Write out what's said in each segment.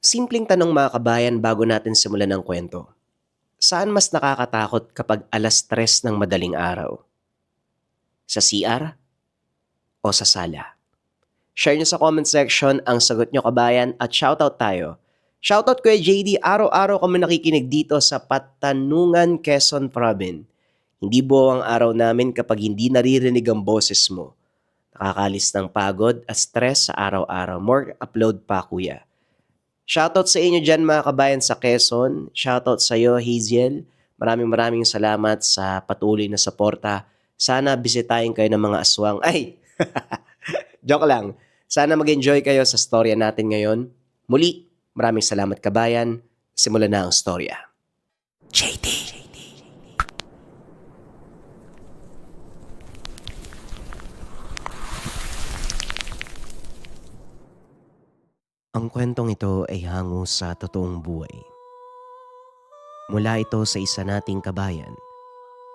Simpleng tanong mga kabayan bago natin simulan ang kwento. Saan mas nakakatakot kapag 3:00 ng madaling araw? Sa CR o sa sala? Share nyo sa comment section ang sagot nyo kabayan at shoutout tayo. Shoutout Kuya JD, araw-araw kami nakikinig dito sa Patanungan, Quezon Province. Hindi buo ang araw namin kapag hindi naririnig ang boses mo. Nakakalis ng pagod at stress sa araw-araw. More upload pa kuya. Shoutout sa inyo dyan mga kabayan sa Quezon. Shoutout sa iyo Hazel. Maraming salamat sa patuloy na suporta. Sana bisitahin kayo ng mga aswang. Ay! Joke lang. Sana mag-enjoy kayo sa storya natin ngayon. Muli, maraming salamat kabayan. Simulan na ang storya. JD. Ang kwentong ito ay hango sa totoong buhay. Mula ito sa isa nating kabayan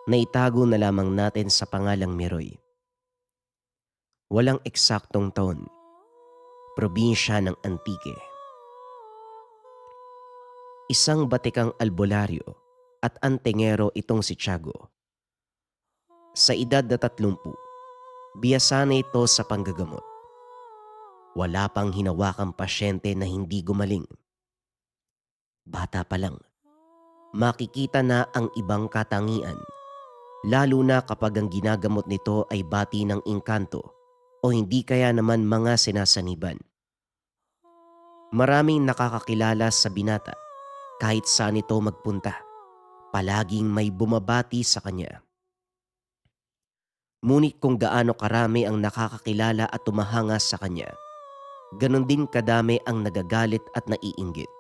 na itago na lamang natin sa pangalang Meroy. Walang eksaktong taon, probinsya ng Antique. Isang batikang albularyo at antingero itong si Tiago. Sa edad na 30, biyasa na ito sa panggagamot. Wala pang hinawakang pasyente na hindi gumaling. Bata pa lang, makikita na ang ibang katangian, lalo na kapag ang ginagamot nito ay bati ng engkanto o hindi kaya naman mga sinasaniban. Maraming nakakakilala sa binata kahit saan ito magpunta. Palaging may bumabati sa kanya. Ngunit kung gaano karami ang nakakakilala at tumahanga sa kanya, ganon din kadami ang nagagalit at naiinggit.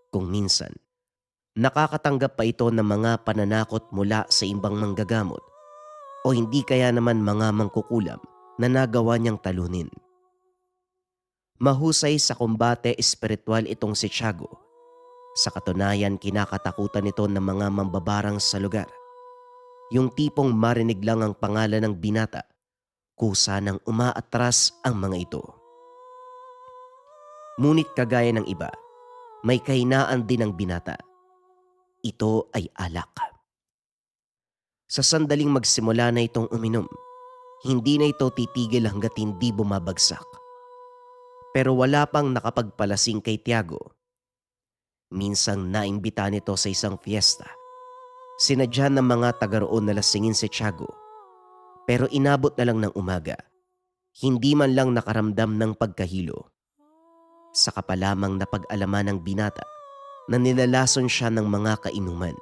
Kung minsan, nakakatanggap pa ito ng mga pananakot mula sa ibang manggagamot o hindi kaya naman mga mangkukulam na nagawa niyang talunin. Mahusay sa kumbate espiritual itong si Tiago. Sa katunayan, kinakatakutan ito ng mga mambabarang sa lugar. Yung tipong marinig lang ang pangalan ng binata, kusa nang umaatras ang mga ito. Ngunit kagaya ng iba, may kahinaan din ang binata. Ito ay alak. Sa sandaling magsimula na itong uminom, hindi na ito titigil hanggat hindi bumabagsak. Pero wala pang nakapagpalasing kay Tiago. Minsang naimbita nito sa isang fiesta. Sinadya ng mga taga-roon na lasingin si Tiago. Pero inabot na lang ng umaga. Hindi man lang nakaramdam ng pagkahilo. Saka pa lamang napag-alaman ng binata na nilalason siya ng mga kainuman.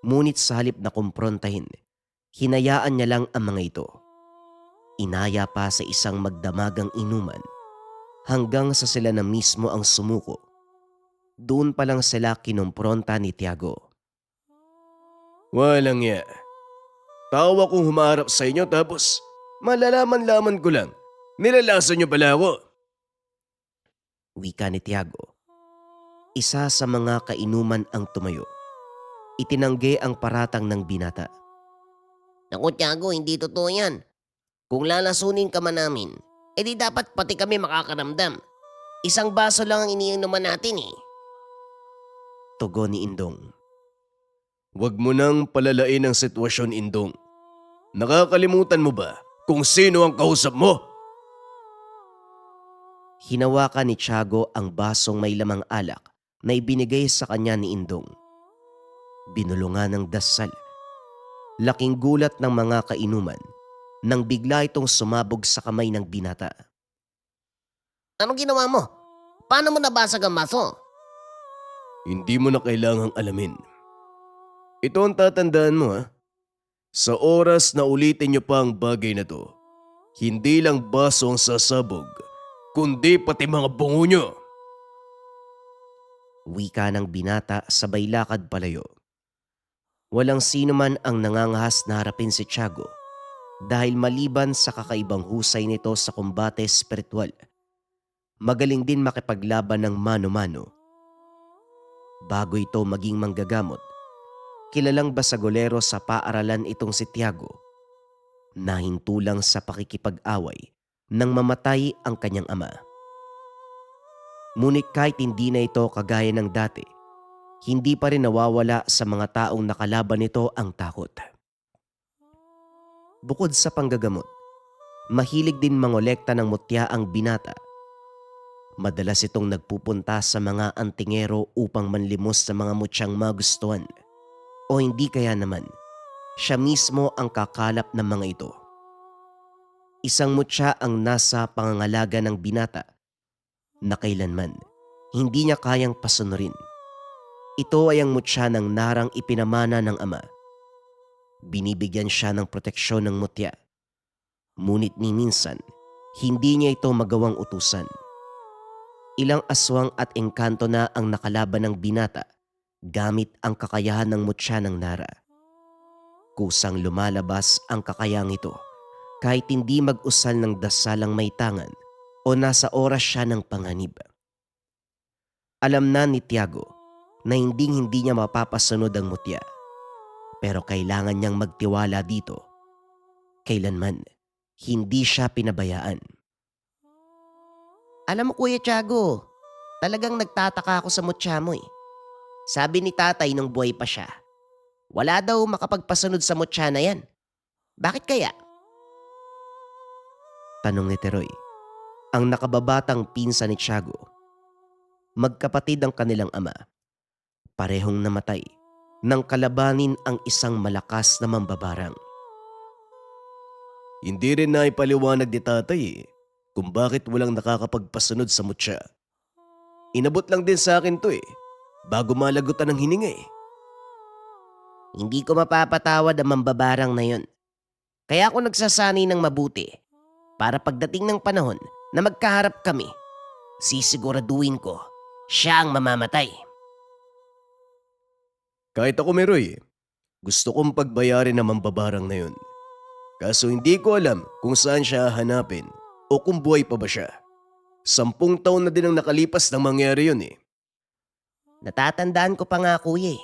Ngunit sa halip na kumprontahin, hinayaan niya lang ang mga ito. Inaya pa sa isang magdamagang inuman hanggang sa sila na mismo ang sumuko. Doon pa lang sila kinumpronta ni Tiago. Walang ya. Tao akong humarap sa inyo tapos malalaman-laman ko lang. Nilalason niyo pala ako. Wika ni Tiago. Isa sa mga kainuman ang tumayo. Itinanggi ang paratang ng binata. Naku Tiago, hindi totoo yan. Kung lalasunin ka man namin, edi dapat pati kami makakaramdam. Isang baso lang ang iniinuman natin eh. Tugon ni Indong. Huwag mo nang palalain ang sitwasyon, Indong. Nakakalimutan mo ba kung sino ang kausap mo? Hinawakan ni Tiago ang basong may lamang alak na ibinigay sa kanya ni Indong. Binulungan ng dasal. Laking gulat ng mga kainuman nang bigla itong sumabog sa kamay ng binata. Anong ginawa mo? Paano mo nabasag ang baso? Hindi mo na kailangang alamin. Ito ang tatandaan mo ha. Sa oras na ulitin niyo pa ang bagay na to, hindi lang baso ang sasabog, kundi pati mga bungo niyo. Wika ng binata sabay lakad palayo. Walang sino man ang nangangahas na harapin si Tiago dahil maliban sa kakaibang husay nito sa kumbate espiritual, magaling din makipaglaban ng mano-mano. Bago ito maging manggagamot, kilalang basagolero sa paaralan itong si Tiago. Nahinto lang sa pakikipag-away nang mamatay ang kanyang ama. Ngunit kahit hindi na ito kagaya ng dati, hindi pa rin nawawala sa mga taong nakalaban nito ang takot. Bukod sa panggagamot, mahilig din mangolekta ng mutya ang binata. Madalas itong nagpupunta sa mga antingero upang manlimos sa mga mutyang magustuhan. O hindi kaya naman, siya mismo ang kakalap ng mga ito. Isang mutya ang nasa pangangalaga ng binata na kailanman hindi niya kayang pasunurin. Ito ay ang mutya ng narang ipinamana ng ama. Binibigyan siya ng proteksyon ng mutya. Ngunit ni minsan, hindi niya ito magawang utusan. Ilang aswang at engkanto na ang nakalaban ng binata gamit ang kakayahan ng mutya ng nara. Kusang lumalabas ang kakayahang ito kahit hindi mag-usal ng dasalang may tangan o nasa oras siya ng panganib. Alam na ni Tiago na hindi niya mapapasunod ang mutya, pero kailangan niyang magtiwala dito. Kailanman, hindi siya pinabayaan. Alam mo Kuya Tiago, talagang nagtataka ako sa mutya mo eh. Sabi ni tatay nung buhay pa siya, wala daw makapagpasunod sa mutya na yan. Bakit kaya? Tanong ni Teroy, ang nakababatang pinsan ni Tiago. Magkapatid ang kanilang ama. Parehong namatay nang kalabanin ang isang malakas na mambabarang. Hindi rin na ipaliwanag ni tatay kung bakit walang nakakapagpasunod sa mutya. Inabot lang din sa akin to bago malagutan ng hininga Hindi ko mapapatawad ang mambabarang na yon. Kaya ako nagsasanay ng mabuti para pagdating ng panahon na magkaharap kami, sisiguraduhin ko siya ang mamamatay. Kahit ako Meroy, gusto kong pagbayarin ang mambabarang na yun. Kaso hindi ko alam kung saan siya hanapin o kung buhay pa ba siya. 10 taon na din ang nakalipas nang mangyari yun Natatandaan ko pa nga kuya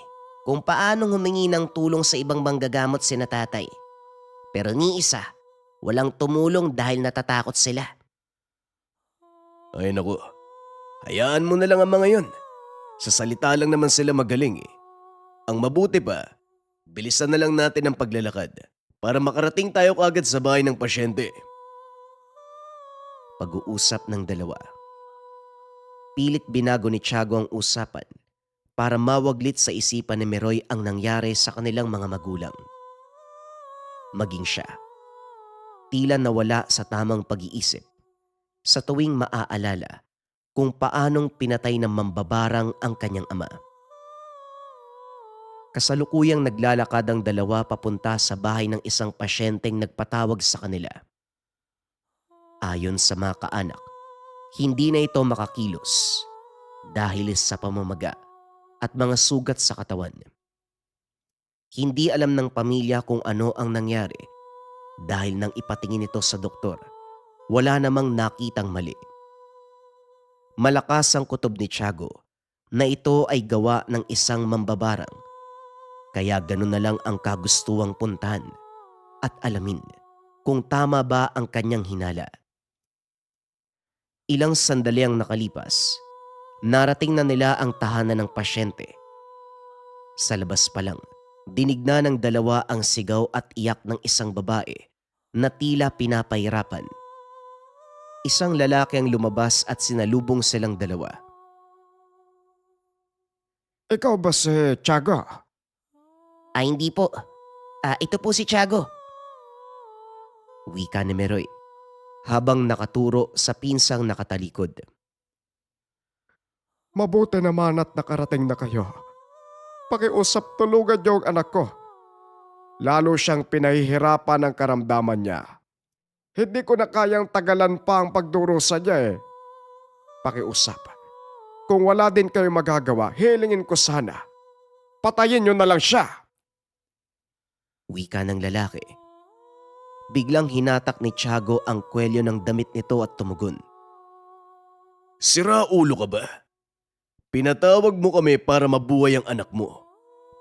kung paanong humingi ng tulong sa ibang manggagamot si natatay. Pero ni isa, walang tumulong dahil natatakot sila. Ay naku, hayaan mo na lang ang mga yun. Sa salita lang naman sila magaling Ang mabuti pa, bilisan na lang natin ang paglalakad para makarating tayo kaagad sa bahay ng pasyente. Pag-uusap ng dalawa. Pilit binago ni Tiago ang usapan para mawaglit sa isipan ni Meroy ang nangyari sa kanilang mga magulang. Maging siya. Tila nawala sa tamang pag-iisip sa tuwing maaalala kung paanong pinatay ng mambabarang ang kanyang ama. Kasalukuyang naglalakad ang dalawa papunta sa bahay ng isang pasyenteng nagpatawag sa kanila. Ayon sa mga kaanak, hindi na ito makakilos dahil sa pamamaga at mga sugat sa katawan. Hindi alam ng pamilya kung ano ang nangyari dahil nang ipatingin ito sa doktor, wala namang nakitang mali. Malakas ang kutob ni Tiago na ito ay gawa ng isang mambabarang, kaya ganun na lang ang kagustuhang puntahan at alamin kung tama ba ang kanyang hinala. Ilang sandali ang nakalipas, narating na nila ang tahanan ng pasyente. Sa labas pa lang, dinig na ng dalawa ang sigaw at iyak ng isang babae na tila pinapahirapan. Isang lalaki ang lumabas at sinalubong silang dalawa. Ikaw ba si Tiago? Ay hindi po. Ito po si Tiago. Wika ni Meroy habang nakaturo sa pinsang nakatalikod. Mabuti naman at nakarating na kayo. Pakiusap tulugan niyo ang anak ko. Lalo siyang pinahihirapan ng karamdaman niya. Hindi ko na kayang tagalan pa ang pagdurusa niya Pakiusap. Kung wala din kayo magagawa, hilingin ko sana. Patayin niyo na lang siya. Wika ng lalaki. Biglang hinatak ni Tiago ang kwelyo ng damit nito at tumugon. Sira ulo ka ba? Pinatawag mo kami para mabuhay ang anak mo.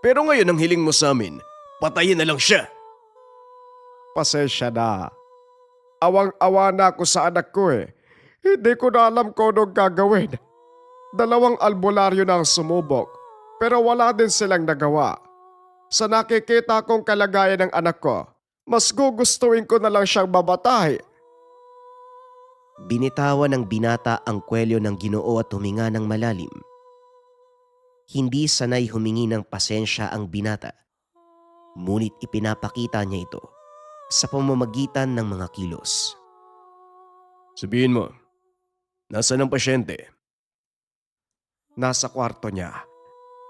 Pero ngayon ang hiling mo sa amin, patayin na lang siya. Pasensya na. Awang-awa na ako sa anak ko Hindi ko na alam kung anong gagawin. 2 albularyo na ang sumubok pero wala din silang nagawa. Sa nakikita kong kalagayan ng anak ko, mas gugustuhin ko na lang siyang babatay. Binitawan ng binata ang kwelyo ng Ginoo at huminga ng malalim. Hindi sanay humingi ng pasensya ang binata, ngunit ipinapakita niya ito sa pamamagitan ng mga kilos. Sabihin mo, nasaan ang pasyente? Nasa kwarto niya.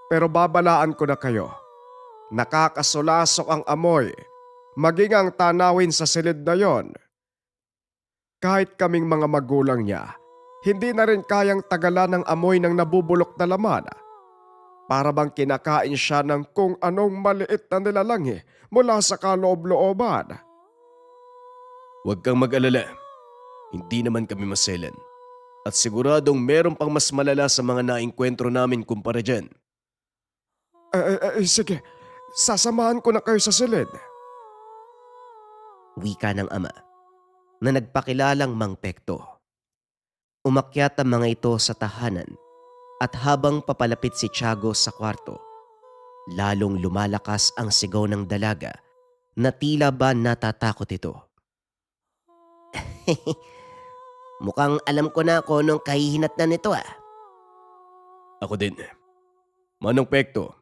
Pero babalaan ko na kayo. Nakakasulasok ang amoy, maging ang tanawin sa silid na yon. Kahit kaming mga magulang niya, hindi na rin kayang tagalan ng amoy ng nabubulok na laman. Para bang kinakain siya ng kung anong maliit na nilalangi mula sa kaloob-looban. Huwag kang mag-alala. Hindi naman kami maselan. At siguradong meron pang mas malala sa mga naengkwentro namin kumpara dyan. Sige, sasamahan ko na kayo sa silid. Wika ng ama na nagpakilalang Mang Pekto. Umakyat ang mga ito sa tahanan at habang papalapit si Tiago sa kwarto, lalong lumalakas ang sigaw ng dalaga na tila ba natatakot ito. Mukhang alam ko na kung anong kahihinatnan nito ah. Ako din. Manong Pekto,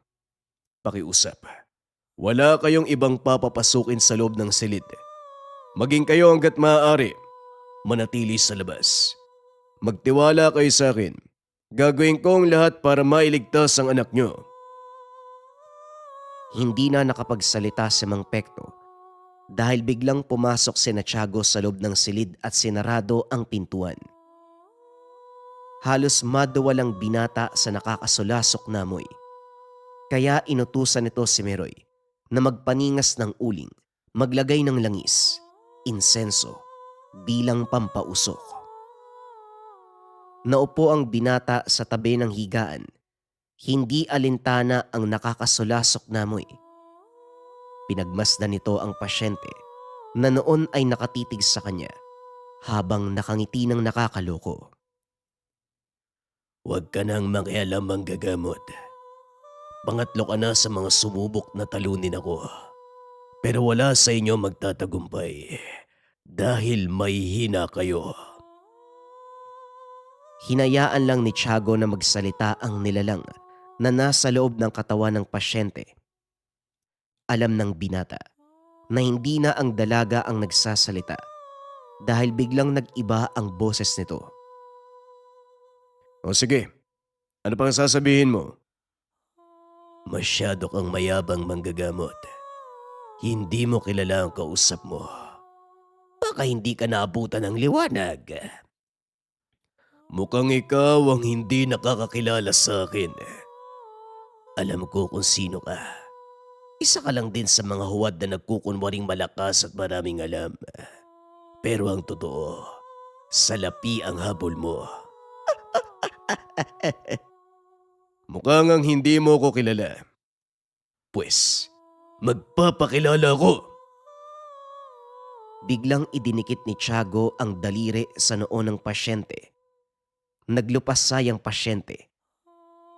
pakiusap. Wala kayong ibang papapasukin sa loob ng silid. Maging kayo hanggat maaari, manatili sa labas. Magtiwala kayo sa akin. Gagawin ko ang lahat para mailigtas ang anak nyo. Hindi na nakapagsalita si Mang Pekto dahil biglang pumasok si Tiago sa loob ng silid at sinarado ang pintuan. Halos maduwalang binata sa nakakasulasok na amoy. Kaya inutusan nito si Meroy na magpaningas ng uling, maglagay ng langis, insenso, bilang pampausok. Naupo ang binata sa tabi ng higaan. Hindi alintana ang nakakasulasok na amoy. Pinagmasdan nito ang pasyente na noon ay nakatitig sa kanya habang nakangiti ng nakakaloko. Huwag ka nang makialam manggagamot. Pangatlo ka na sa mga sumubok na talunin ako. Pero wala sa inyo magtatagumpay dahil may hina kayo. Hinayaan lang ni Tiago na magsalita ang nilalang na nasa loob ng katawan ng pasyente. Alam ng binata na hindi na ang dalaga ang nagsasalita dahil biglang nag-iba ang boses nito. O sige, ano pang sasabihin mo? Masyado kang mayabang manggagamot. Hindi mo kilala ang kausap mo. Baka hindi ka naabutan ng liwanag. Mukhang ikaw ang hindi nakakakilala sa akin. Alam ko kung sino ka. Isa ka lang din sa mga huwad na nagkukunwaring malakas at maraming alam. Pero ang totoo, salapi ang habol mo. Mukhang ang hindi mo ko kilala. Pues, magpapakilala ko. Biglang idinikit ni Tiago ang daliri sa noo ng pasyente. Naglupasay ang pasyente.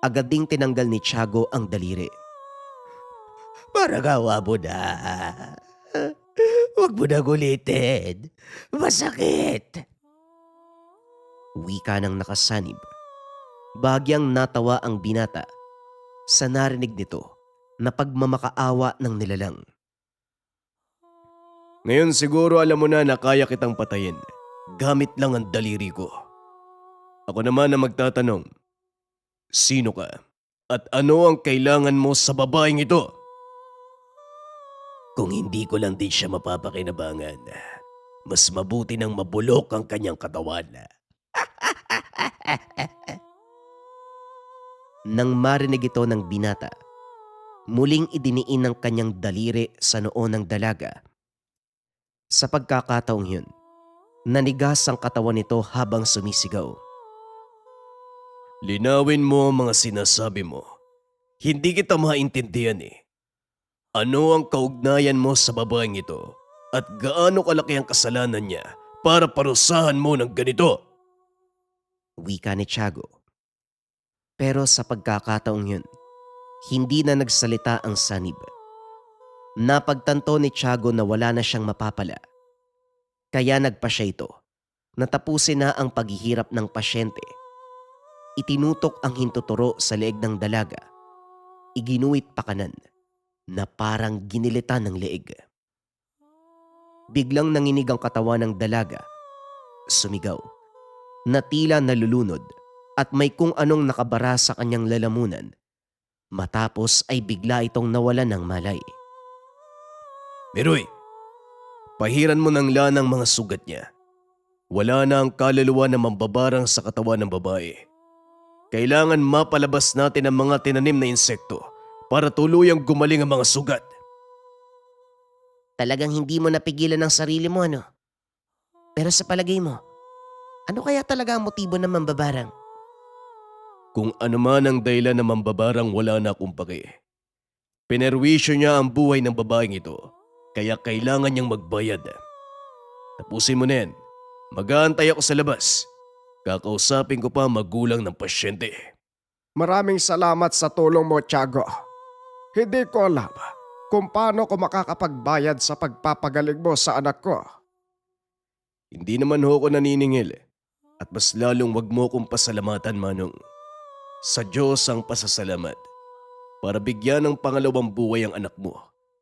Agad ding tinanggal ni Tiago ang daliri. Paragawa mo na. Huwag mo na gulitin. Masakit. Wika ng nakasanib. Bagyang natawa ang binata sa narinig nito na pagmamakaawa ng nilalang. Ngayon siguro alam mo na kaya kitang patayin. Gamit lang ang daliri ko. Ako naman ang magtatanong. Sino ka? At ano ang kailangan mo sa babaeng ito? Kung hindi ko lang din siya mapapakinabangan, mas mabuti nang mabulok ang kanyang katawan. Nang marinig ito ng binata, muling idiniin ang kanyang daliri sa noo ng dalaga. Sa pagkakataong yun, nanigas ang katawan nito habang sumisigaw. Linawin mo ang mga sinasabi mo. Hindi kita maintindihan eh. Ano ang kaugnayan mo sa babaeng ito? At gaano kalaki ang kasalanan niya para parusahan mo ng ganito? Wika ni Tiago. Pero sa pagkakataong yun, hindi na nagsalita ang sanib. Napagtanto ni Tiago na wala na siyang mapapala. Kaya nagpa siya ito. Natapusin na ang paghihirap ng pasyente. Itinutok ang hintuturo sa leeg ng dalaga. Iginuit pa kanan na parang ginilitan ng leeg. Biglang nanginig ang katawan ng dalaga. Sumigaw. Na tila nalulunod at may kung anong nakabara sa kanyang lalamunan. Matapos ay bigla itong nawalan ng malay. Miroy, pahiran mo ng lanang mga sugat niya. Wala na ang kaluluwa na mambabarang sa katawan ng babae. Kailangan mapalabas natin ang mga tinanim na insekto para tuluyang gumaling ang mga sugat. Talagang hindi mo napigilan ang sarili mo, ano? Pero sa palagay mo, ano kaya talaga ang motibo ng mambabarang? Kung ano man ang dahilan na mambabarang wala na akong pake. Pinerwisyo niya ang buhay ng babaeng ito, kaya kailangan niyang magbayad. Tapusin mo na yan. Mag-aantay ako sa labas. Kakausapin ko pa ang magulang ng pasyente. Maraming salamat sa tulong mo, Tiago. Hindi ko alam kung paano ko makakapagbayad sa pagpapagaling mo sa anak ko. Hindi naman ho ko naniningil at mas lalong wag mo kong pasalamatan, Manong. Sa Diyos ang pasasalamat para bigyan ng pangalawang buhay ang anak mo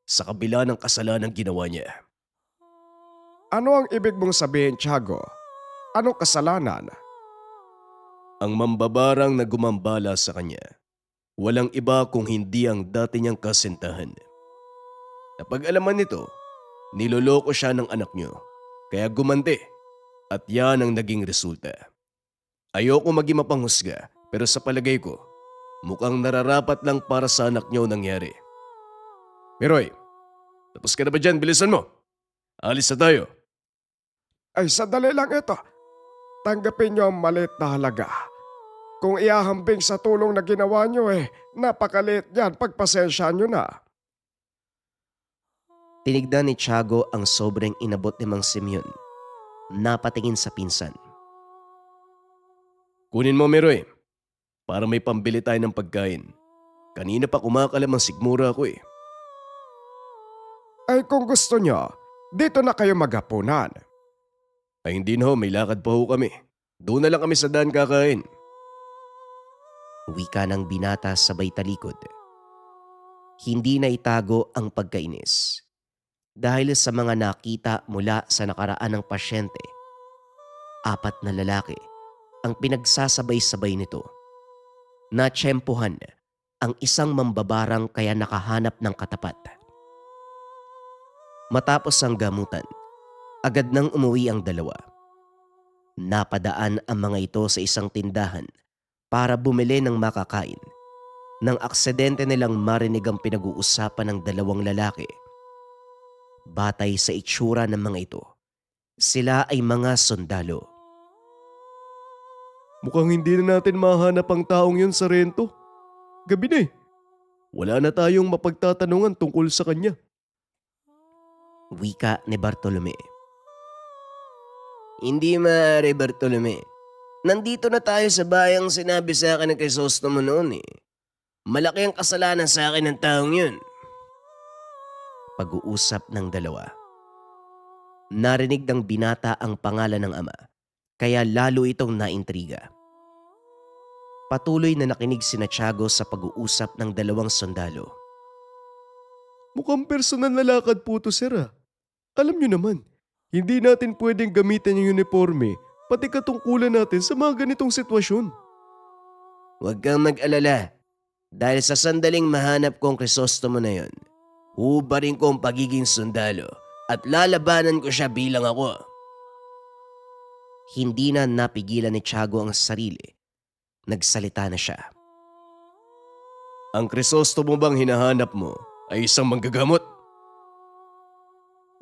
sa kabila ng kasalanang ginawa niya. Ano ang ibig mong sabihin, Tiago? Anong kasalanan? Ang mambabarang na gumambala sa kanya, walang iba kung hindi ang dati niyang kasintahan. Napag-alaman nito, niloloko siya ng anak niyo, kaya gumante at yan ang naging resulta. Ayoko maging mapanghusga pero sa palagay ko, mukhang nararapat lang para sa anak niyo nangyari. Miroy, tapos ka na ba dyan? Bilisan mo! Alis na tayo! Ay, sandali lang ito. Tanggapin niyo ang maliit na halaga. Kung iahambing sa tulong na ginawa niyo napakaliit yan. Pagpasensyaan niyo na. Tinignan ni Tiago ang sobrang inabot ni Mang Simeon. Napatingin sa pinsan. Kunin mo, Miroy, para may pambili tayo ng pagkain. Kanina pa kumakalam ang sigmura ko eh. Ay, kung gusto niyo, dito na kayo maghapunan. Ay hindi na ho, may lakad pa ho kami. Doon na lang kami sa daan kakain. Wika ng binata sabay talikod. Hindi na itago ang pagkainis. Dahil sa mga nakita mula sa nakaraan ng pasyente, 4 na lalaki ang pinagsasabay-sabay nito. Natsyempohan ang isang mambabarang kaya nakahanap ng katapat. Matapos ang gamutan, agad nang umuwi ang dalawa. Napadaan ang mga ito sa isang tindahan para bumili ng makakain. Nang aksidente nilang marinig ang pinag-uusapan ng 2 lalaki. Batay sa itsura ng mga ito, sila ay mga sundalo. Mukhang hindi na natin mahanap ang taong yun sa rento. Gabi na eh. Wala na tayong mapagtatanungan tungkol sa kanya. Wika ni Bartolome. Hindi maaari, Bartolome. Nandito na tayo sa bayang sinabi sa akin ng Crisostomo noon eh. Malaki ang kasalanan sa akin ng taong yun. Pag-uusap ng dalawa. Narinig ng binata ang pangalan ng ama, kaya lalo itong naintriga. Patuloy na nakinig sina Tiago sa pag-uusap ng 2 sundalo. Mukhang personal na lakad po to, sir ah. Alam niyo naman, hindi natin pwedeng gamitin yung uniforme pati katungkulan natin sa mga ganitong sitwasyon. Huwag kang mag-alala. Dahil sa sandaling mahanap ko ang Crisostomo na yon, hubarin ko ang pagiging sundalo at lalabanan ko siya bilang ako. Hindi na napigilan ni Tiago ang sarili. Nagsalita na siya. Ang Crisostomo bang hinahanap mo ay isang manggagamot?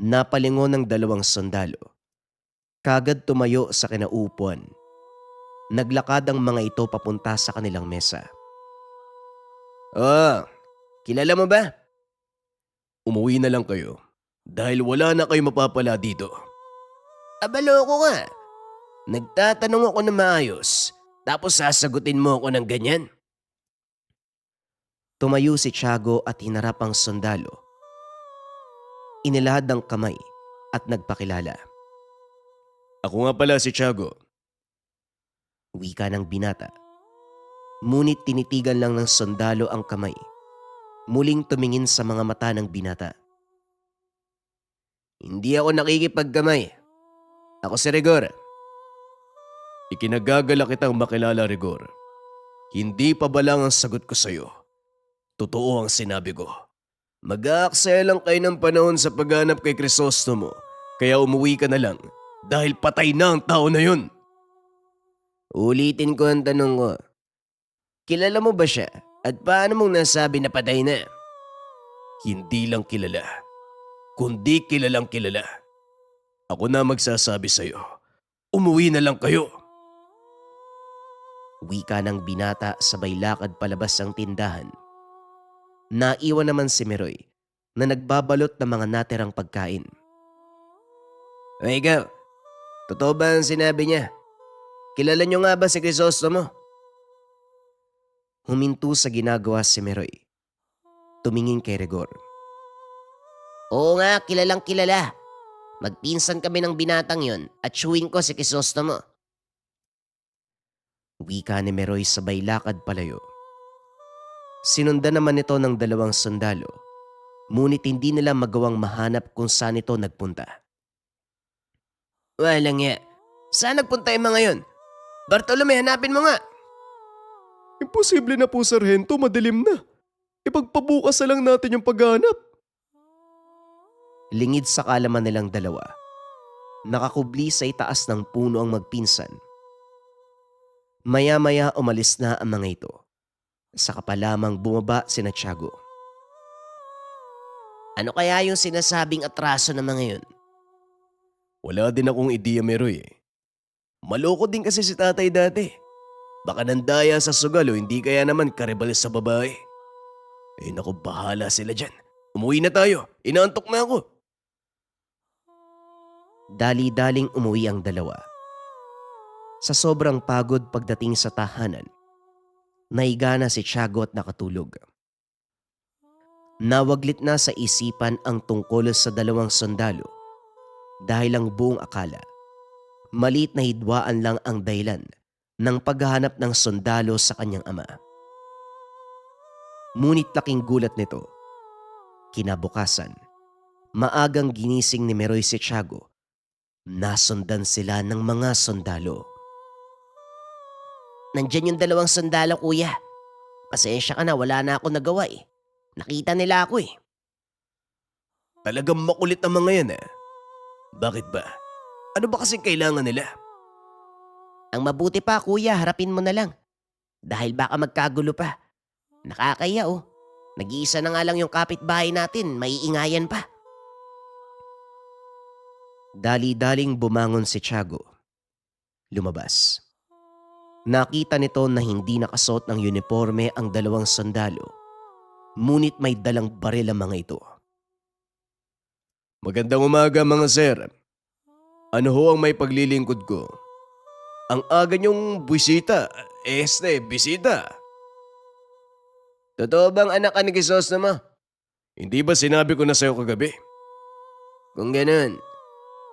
Napalingon ng 2 sundalo. Kagad tumayo sa kinaupuan. Naglakad ang mga ito papunta sa kanilang mesa. Oh, kilala mo ba? Umuwi na lang kayo dahil wala na kayo mapapala dito. Abalo ko nga. Nagtatanong ako na maayos, tapos sasagutin mo ako ng ganyan. Tumayo si Tiago at hinarap ang sundalo. Inilahad ang kamay at nagpakilala. Ako nga pala si Tiago. Wika ng binata. Ngunit tinitigan lang ng sundalo ang kamay. Muling tumingin sa mga mata ng binata. Hindi ako nakikipagkamay. Ako si Rigor. Ikinagagala kitang makilala, Rigor. Hindi pa ba lang ang sagot ko sa'yo? Totoo ang sinabi ko. Mag-aaksaya lang kayo ng panahon sa paghanap kay Crisostomo, kaya umuwi ka na lang dahil patay na ang tao na yun. Ulitin ko ang tanong ko. Kilala mo ba siya? At paano mong nasabi na patay na? Hindi lang kilala, kundi kilalang kilala. Ako na magsasabi sa'yo, umuwi na lang kayo. Wika ng binata sabay lakad palabas ng tindahan. Naiwan naman si Meroy na nagbabalot ng mga natirang pagkain. O ikaw, totoo ba ang sinabi niya? Kilala niyo nga ba si Crisostomo? Huminto sa ginagawa si Meroy. Tumingin kay Rigor. Oo nga, kilalang kilala. Magpinsan kami ng binatang yon at chewin ko si Crisostomo. Wika ni Meroy sabay lakad palayo. Sinundan naman ito ng dalawang sundalo, ngunit hindi nila magawang mahanap kung saan ito nagpunta. Walang nga. Saan nagpunta yung mga yon? Bartolome, hanapin mo nga. Imposible na po, Sargento. Madilim na. Ipagpabukas na lang natin yung paghanap. Lingid sa kalaman nilang dalawa. Nakakubli sa itaas ng puno ang magpinsan. Maya-maya umalis na ang mga ito. Saka pa lamang bumaba sina Tiago. Ano kaya yung sinasabing atraso ng mga yon? Wala din akong ideya, Meroy. Maloko din kasi si tatay dati. Baka nandaya sa sugal o hindi kaya naman karibal sa babae. Eh naku, bahala sila dyan. Umuwi na tayo. Inaantok na ako. Dali-daling umuwi ang dalawa. Sa sobrang pagod pagdating sa tahanan, naiga na si Tiago at nakatulog. Nawaglit na sa isipan ang tungkol sa dalawang sundalo dahil ang buong akala, maliit na hidwaan lang ang dahilan ng paghahanap ng sundalo sa kanyang ama. Ngunit laking gulat nito. Kinabukasan, maagang ginising ni Meroy si Tiago. Nasundan sila ng mga sundalo. Nandyan yung dalawang sundalo, kuya. Pasensya ka na, wala na ako nagawa eh. Nakita nila ako eh. Talagang makulit ang mga yan Bakit ba? Ano ba kasing kailangan nila? Ang mabuti pa, kuya, harapin mo na lang. Dahil baka magkagulo pa. Nakakaya oh. Nag-iisa na nga lang yung kapitbahay natin, maiingayan pa. Dali-daling bumangon si Tiago. Lumabas. Nakita nito na hindi nakasuot ng uniforme ang dalawang sundalo. Ngunit may dalang baril ang mga ito. Magandang umaga, mga sir. Ano ho ang may paglilingkod ko? Ang aga niyong bisita. Bisita. Totoo bang anak ka ni Crisostomo? Hindi ba sinabi ko na sa'yo kagabi? Kung ganun,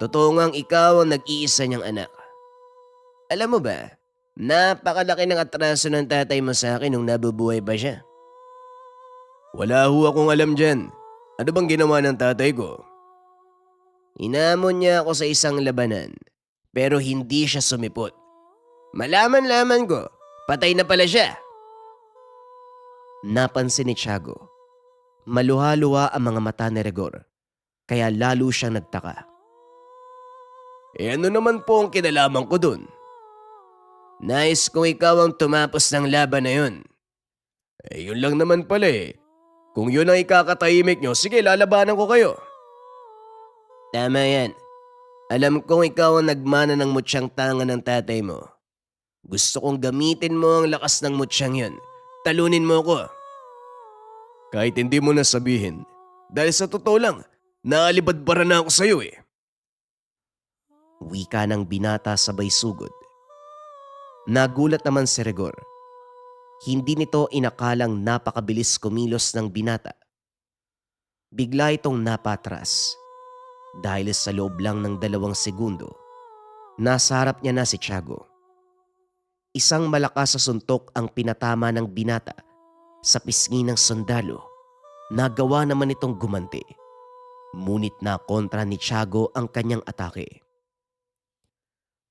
totoo ngang ikaw ang nag-iisa niyang anak. Alam mo ba, napakalaki ng atraso ng tatay mo sa akin nung nabubuhay pa siya. Wala ho akong alam dyan. Ano bang ginawa ng tatay ko? Inamon niya ako sa isang labanan, pero hindi siya sumipot. Malaman-laman ko, patay na pala siya. Napansin ni Tiago. Maluha-luha ang mga mata ni Rigor, kaya lalo siyang nagtaka. Ano naman po ang kinalaman ko dun? Nais kong ikaw ang tumapos ng laban na yun. Yun lang naman pala Kung yun ang ikakatahimik nyo, sige, lalabanan ko kayo. Tama yan. Alam kong ikaw ang nagmana ng mutsyang tanga ng tatay mo. Gusto kong gamitin mo ang lakas ng mutsyang yun. Talunin mo ko. Kahit hindi mo na sabihin, dahil sa totoo lang, naalibadbara na ako sa'yo Wika ng binata sabay sugod. Nagulat naman si Rigor. Hindi nito inakalang napakabilis kumilos ng binata. Bigla itong napatras dahil sa loob lang ng 2 segundo, nasa harap niya na si Tiago. Isang malakas sa suntok ang pinatama ng binata sa pisngi ng sundalo. Nagawa naman itong gumanti. Ngunit na kontra ni Tiago ang kanyang atake.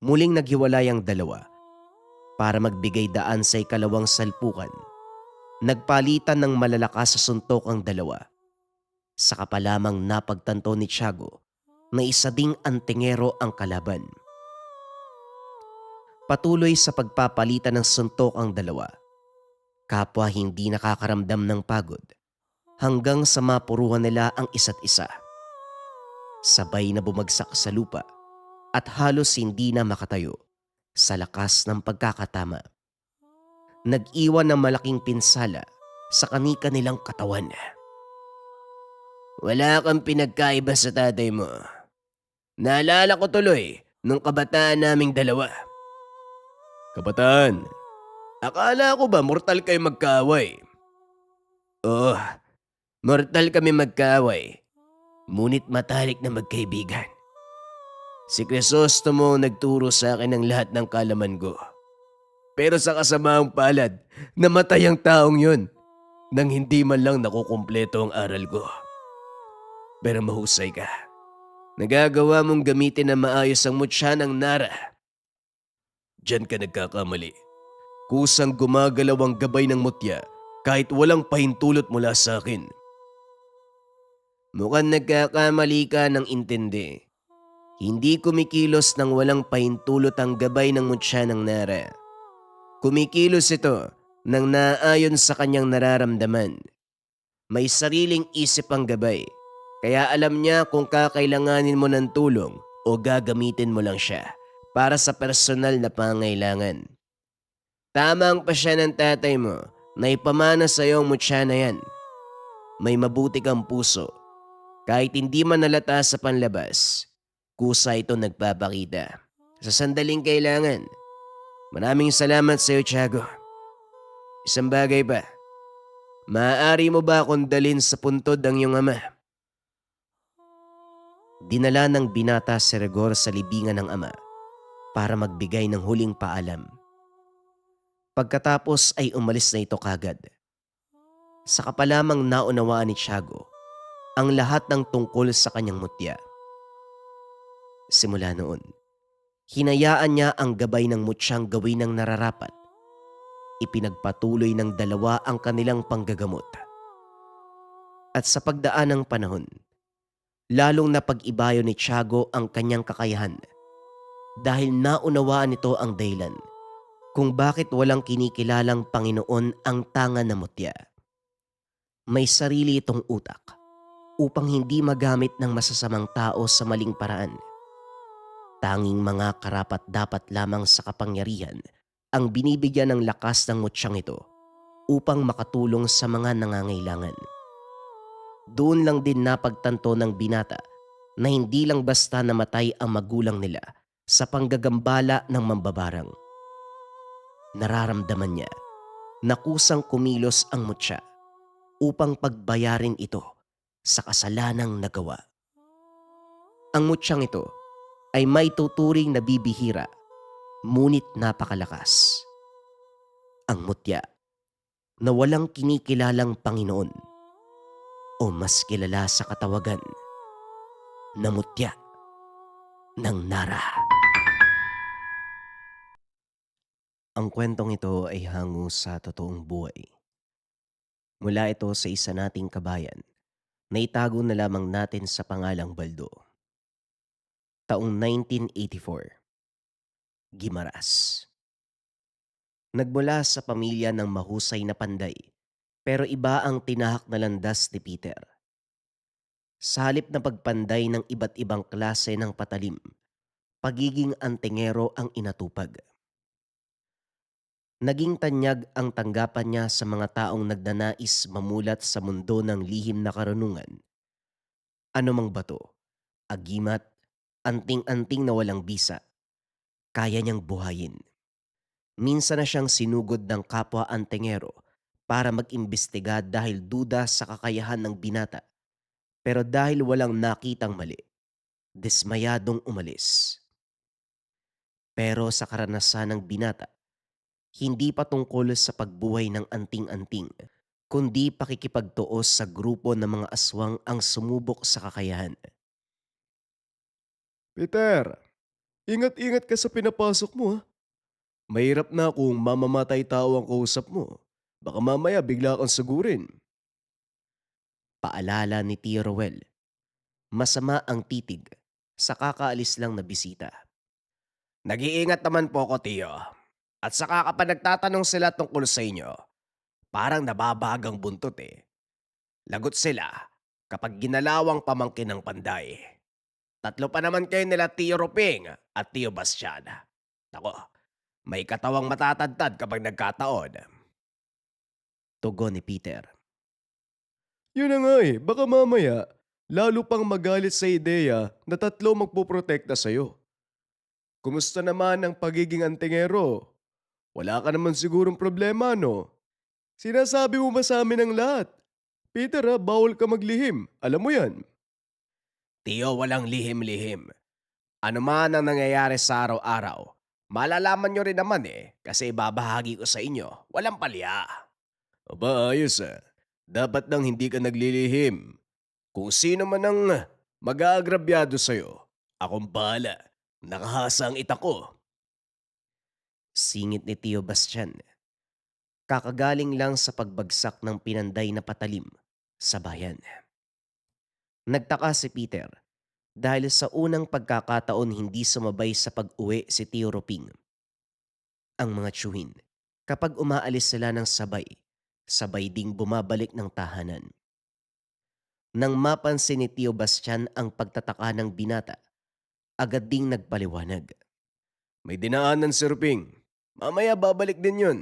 Muling naghiwalay ang dalawa para magbigay daan sa ikalawang salpukan. Nagpalitan ng malalakas sa suntok ang dalawa. Saka pa lamang napagtanto ni Tiago na isa ding antingero ang kalaban. Patuloy sa pagpapalitan ng suntok ang dalawa. Kapwa hindi nakakaramdam ng pagod hanggang sa mapuruhan nila ang isa't isa. Sabay na bumagsak sa lupa at halos hindi na makatayo sa lakas ng pagkakatama. Nag-iwan ng malaking pinsala sa kani-kanilang katawan. Wala kang pinagkaiba sa tatay mo. Naalala ko tuloy nung kabataan naming dalawa. Kabataan, akala ko ba mortal kayo magkaaway? Oo, mortal kami magkaaway. Ngunit matalik na magkaibigan. Si Crisostomo nagturo sa akin ng lahat ng kalaman ko. Pero sa kasamaang palad, namatay ang taong yun nang hindi man lang nakukumpleto ang aral ko. Pero mahusay ka. Nagagawa mong gamitin na maayos ang mutya ng Nara. Diyan ka nagkakamali. Kusang gumagalaw ang gabay ng mutya kahit walang pahintulot mula sa akin. Mukhang nagkakamali ka ng intindi. Hindi kumikilos ng walang pahintulot ang gabay ng mutya ng Nara. Kumikilos ito nang naayon sa kanyang nararamdaman. May sariling isip ang gabay, kaya alam niya kung kakailanganin mo ng tulong o gagamitin mo lang siya para sa personal na pangailangan. Tama ang pasya ng tatay mo na ipamana sa iyo ang mutya na yan. May mabuti kang puso. Kahit hindi man nalata sa panlabas, kusa ito nagpapakita sa sandaling kailangan. Maraming salamat sa iyo, Tiago. Isang bagay pa. Maaari mo ba akong dalhin sa puntod ang iyong ama? Dinala ng binata si Rigor sa libingan ng ama para magbigay ng huling paalam. Pagkatapos ay umalis na ito kagad. Saka pa lamang naunawaan ni Tiago ang lahat ng tungkol sa kanyang mutya. Simula noon, hinayaan niya ang gabay ng mutyang gawin ng nararapat. Ipinagpatuloy ng dalawa ang kanilang panggagamot. At sa pagdaan ng panahon, lalong napag-ibayo ni Tiago ang kanyang kakayahan dahil naunawaan nito ang dahilan kung bakit walang kinikilalang Panginoon ang tanga na mutya. May sarili itong utak upang hindi magamit ng masasamang tao sa maling paraan. Tanging mga karapat-dapat lamang sa kapangyarihan ang binibigyan ng lakas ng mutyang ito upang makatulong sa mga nangangailangan. Doon lang din napagtanto ng binata na hindi lang basta namatay ang magulang nila sa panggagambala ng mambabarang. Nararamdaman niya na kusang kumilos ang mutya upang pagbayarin ito sa kasalanang nagawa. Ang mutyang ito ay may tuturing na bibihira, ngunit napakalakas. Ang mutya na walang kinikilalang Panginoon o mas kilala sa katawagan na mutya ng Nara. Ang kwentong ito ay hango sa totoong buhay. Mula ito sa isa nating kabayan na itago na lamang natin sa pangalang Baldo. Taong 1984, Guimaras. Nagmula sa pamilya ng mahusay na panday, pero iba ang tinahak na landas ni Peter. Sa halip na pagpanday ng iba't ibang klase ng patalim, pagiging antingero ang inatupag. Naging tanyag ang tanggapan niya sa mga taong nagnanais mamulat sa mundo ng lihim na karunungan. Ano mang bato, agimat, anting-anting na walang bisa, kaya niyang buhayin. Minsan na siyang sinugod ng kapwa antingero para mag-imbestiga dahil duda sa kakayahan ng binata. Pero dahil walang nakitang mali, dismayadong umalis. Pero sa karanasan ng binata, hindi pa tungkol sa pagbuhay ng anting-anting, kundi pakikipagtuos sa grupo ng mga aswang ang sumubok sa kakayahan. Peter, ingat-ingat ka sa pinapasok mo ha. Mahirap na kung mamamatay tao ang kausap mo. Baka mamaya bigla kang sugurin. Paalala ni Tio Roel, masama ang titig sa kakaalis lang na bisita. Nag-iingat naman po ako, Tio. At saka kapag nagtatanong sila tungkol sa inyo, parang nababagang buntot eh. Lagot sila kapag ginalawang pamangkin ng panday. Tatlo pa naman kayo nila Tio Roping at Tio Bastian. Ako, may katawang matatadtad kapag nagkataon. Tugon ni Peter. Yun na nga eh, baka mamaya lalo pang magalit sa ideya na tatlo magpoprotekta sa'yo. Kumusta naman ang pagiging antingero? Wala ka naman sigurong problema, no? Sinasabi mo ba sa amin ang lahat? Peter ha, bawal ka maglihim. Alam mo yan. Tio, walang lihim-lihim. Ano man ang nangyayari sa araw-araw, malalaman nyo rin naman eh kasi ibabahagi ko sa inyo. Walang palya. Aba, ayos ah. Dapat nang hindi ka naglilihim. Kung sino man ang mag-aagrabyado sa'yo, akong bahala. Nakahasa ang itak ko. Singit ni Tio Bastian. Kakagaling lang sa pagbagsak ng pinanday na patalim sa bayan. Nagtaka si Peter dahil sa unang pagkakataon hindi sumabay sa pag-uwi si Tio Roping. Ang mga tiyuhin, kapag umaalis sila ng sabay, sabay ding bumabalik ng tahanan. Nang mapansin ni Tio Bastian ang pagtataka ng binata, agad ding nagpaliwanag. May dinaanan si Ruping. Mamaya babalik din yun.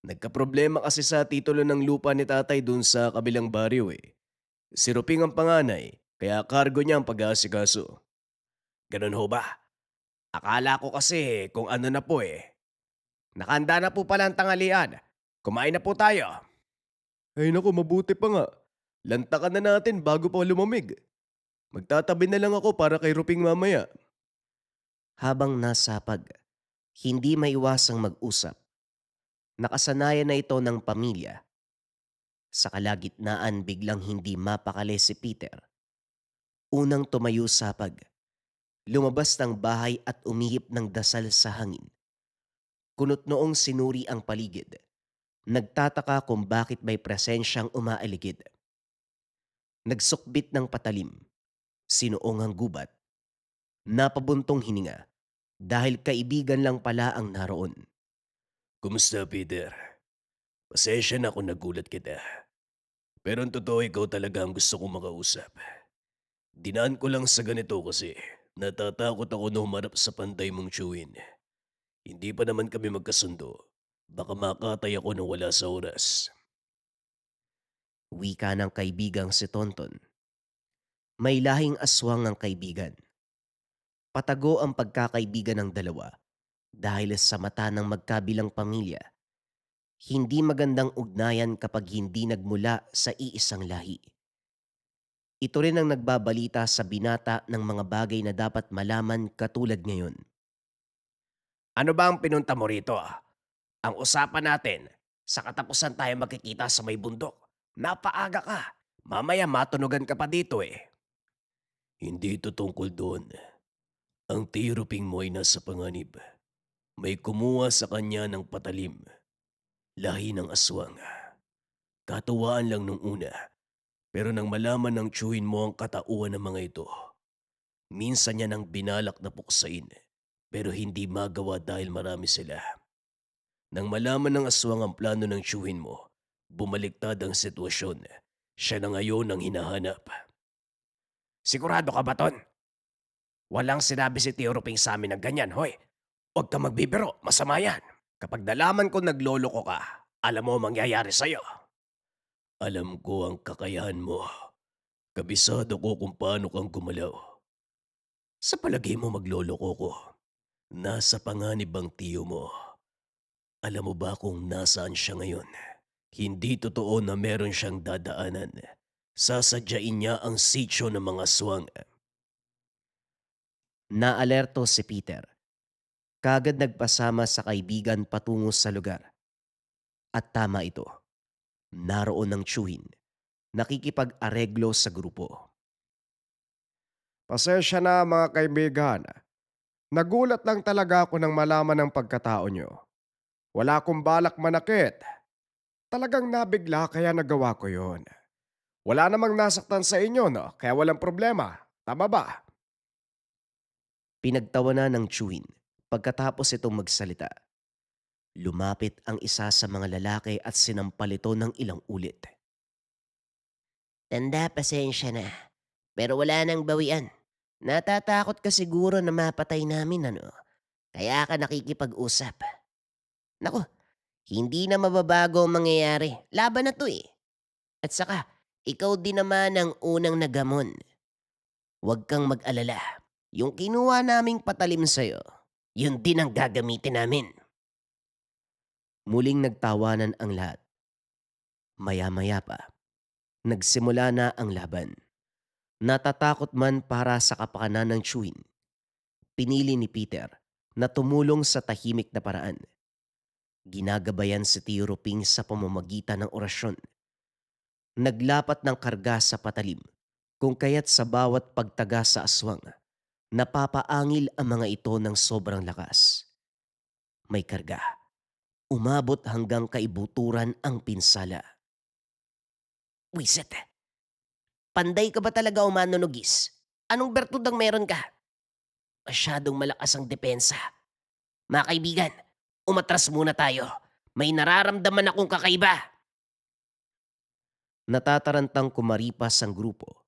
Nagkaproblema kasi sa titulo ng lupa ni tatay dun sa kabilang baryo eh. Si Ruping ang panganay, kaya kargo niya ang pag-aasikaso. Ganun ho ba? Akala ko kasi kung ano na po eh. Nakanda na po pala ang tanghalian. Kumain na po tayo. Ay naku, mabuti pa nga. Lantakan na natin bago pa lumamig. Magtatabi na lang ako para kay Ruping mamaya. Habang nasa hapag, hindi maiwasang mag-usap. Nakasanayan na ito ng pamilya. Sa kalagitnaan biglang hindi mapakali si Peter. Unang tumayo sa hapag. Lumabas ng bahay at umihip ng dasal sa hangin. Kunot noong sinuri ang paligid. Nagtataka kung bakit may presensyang umaaligid. Nagsukbit ng patalim. Sinuong ang gubat. Napabuntong hininga dahil kaibigan lang pala ang naroon. Kumusta, Peter? Pasensya na kung nagulat kita. Pero ang totoo, ikaw talaga ang gusto kong makausap. Dinaan ko lang sa ganito kasi natatakot ako na humarap sa panday mong tiyuhin. Hindi pa naman kami magkasundo. Baka makatay ako nang wala sa oras. Wika ng kaibigang si Tonton. May lahing aswang ang kaibigan. Patago ang pagkakaibigan ng dalawa dahil sa mata ng magkabilang pamilya. Hindi magandang ugnayan kapag hindi nagmula sa iisang lahi. Ito rin ang nagbabalita sa binata ng mga bagay na dapat malaman katulad ngayon. Ano ba ang pinunta mo rito? Ang usapan natin, sa katapusan tayo magkikita sa may bundok. Napaaga ka. Mamaya matunugan ka pa dito eh. Hindi ito tungkol doon. Ang tiruping mo ay nasa panganib. May kumuha sa kanya ng patalim. Lahi ng aswang. Katuwaan lang nung una. Pero nang malaman ng tiyuhin mo ang katauhan ng mga ito, minsan niya nang binalak na puksain. Pero hindi magawa dahil marami sila. Nang malaman ng aswang ang plano ng tiyuhin mo, bumaliktad ang sitwasyon. Siya na ngayon ang hinahanap. Sigurado ka ba, Ton? Walang sinabi si Tio Ruping sa amin ng ganyan, hoy. Huwag ka magbibiro, masama yan. Kapag nalaman ko nagloloko ka, alam mo ang mangyayari sa'yo. Alam ko ang kakayahan mo. Kabisado ko kung paano kang gumalaw. Sa palagay mo magloloko ko, nasa panganib ang tiyo mo. Alam mo ba kung nasaan siya ngayon? Hindi totoo na meron siyang dadaanan. Sasadyain niya ang sityo ng mga aswang. Naalerto si Peter. Kagad nagpasama sa kaibigan patungo sa lugar. At tama ito. Naroon ang tiyuhin. Nakikipag-areglo sa grupo. Pasensya na mga kaibigan. Nagulat lang talaga ako nang malaman ng pagkatao nyo. Wala akong balak manakit. Talagang nabigla kaya nagawa ko yon. Wala namang nasaktan sa inyo, no? Kaya walang problema. Tama ba? Pinagtawanan ng tiyuhin pagkatapos itong magsalita. Lumapit ang isa sa mga lalaki at sinampal ito ng ilang ulit. Tanda, pasensya na. Pero wala nang bawian. Natatakot ka siguro na mapatay namin, ano? Kaya ka nakikipag-usap. Nako, hindi na mababago ang mangyayari. Laban na to eh. At saka, ikaw din naman ang unang nagamon. Huwag kang mag-alala. Yung kinuha naming patalim sa'yo, yun din ang gagamitin namin. Muling nagtawanan ang lahat. Maya-maya pa, nagsimula na ang laban. Natatakot man para sa kapakanan ng tiyuhin, pinili ni Peter na tumulong sa tahimik na paraan. Ginagabayan si Tio Ruping sa pamamagitan ng orasyon. Naglapat ng karga sa patalim, kung kaya't sa bawat pagtaga sa aswang, napapaangil ang mga ito ng sobrang lakas. May karga. Umabot hanggang kaibuturan ang pinsala. Wiset, panday ka ba talaga o manunugis? Anong bertud ang meron ka? Masyadong malakas ang depensa. Mga kaibigan, umatras muna tayo. May nararamdaman akong kakaiba. Natatarantang kumaripas ang grupo.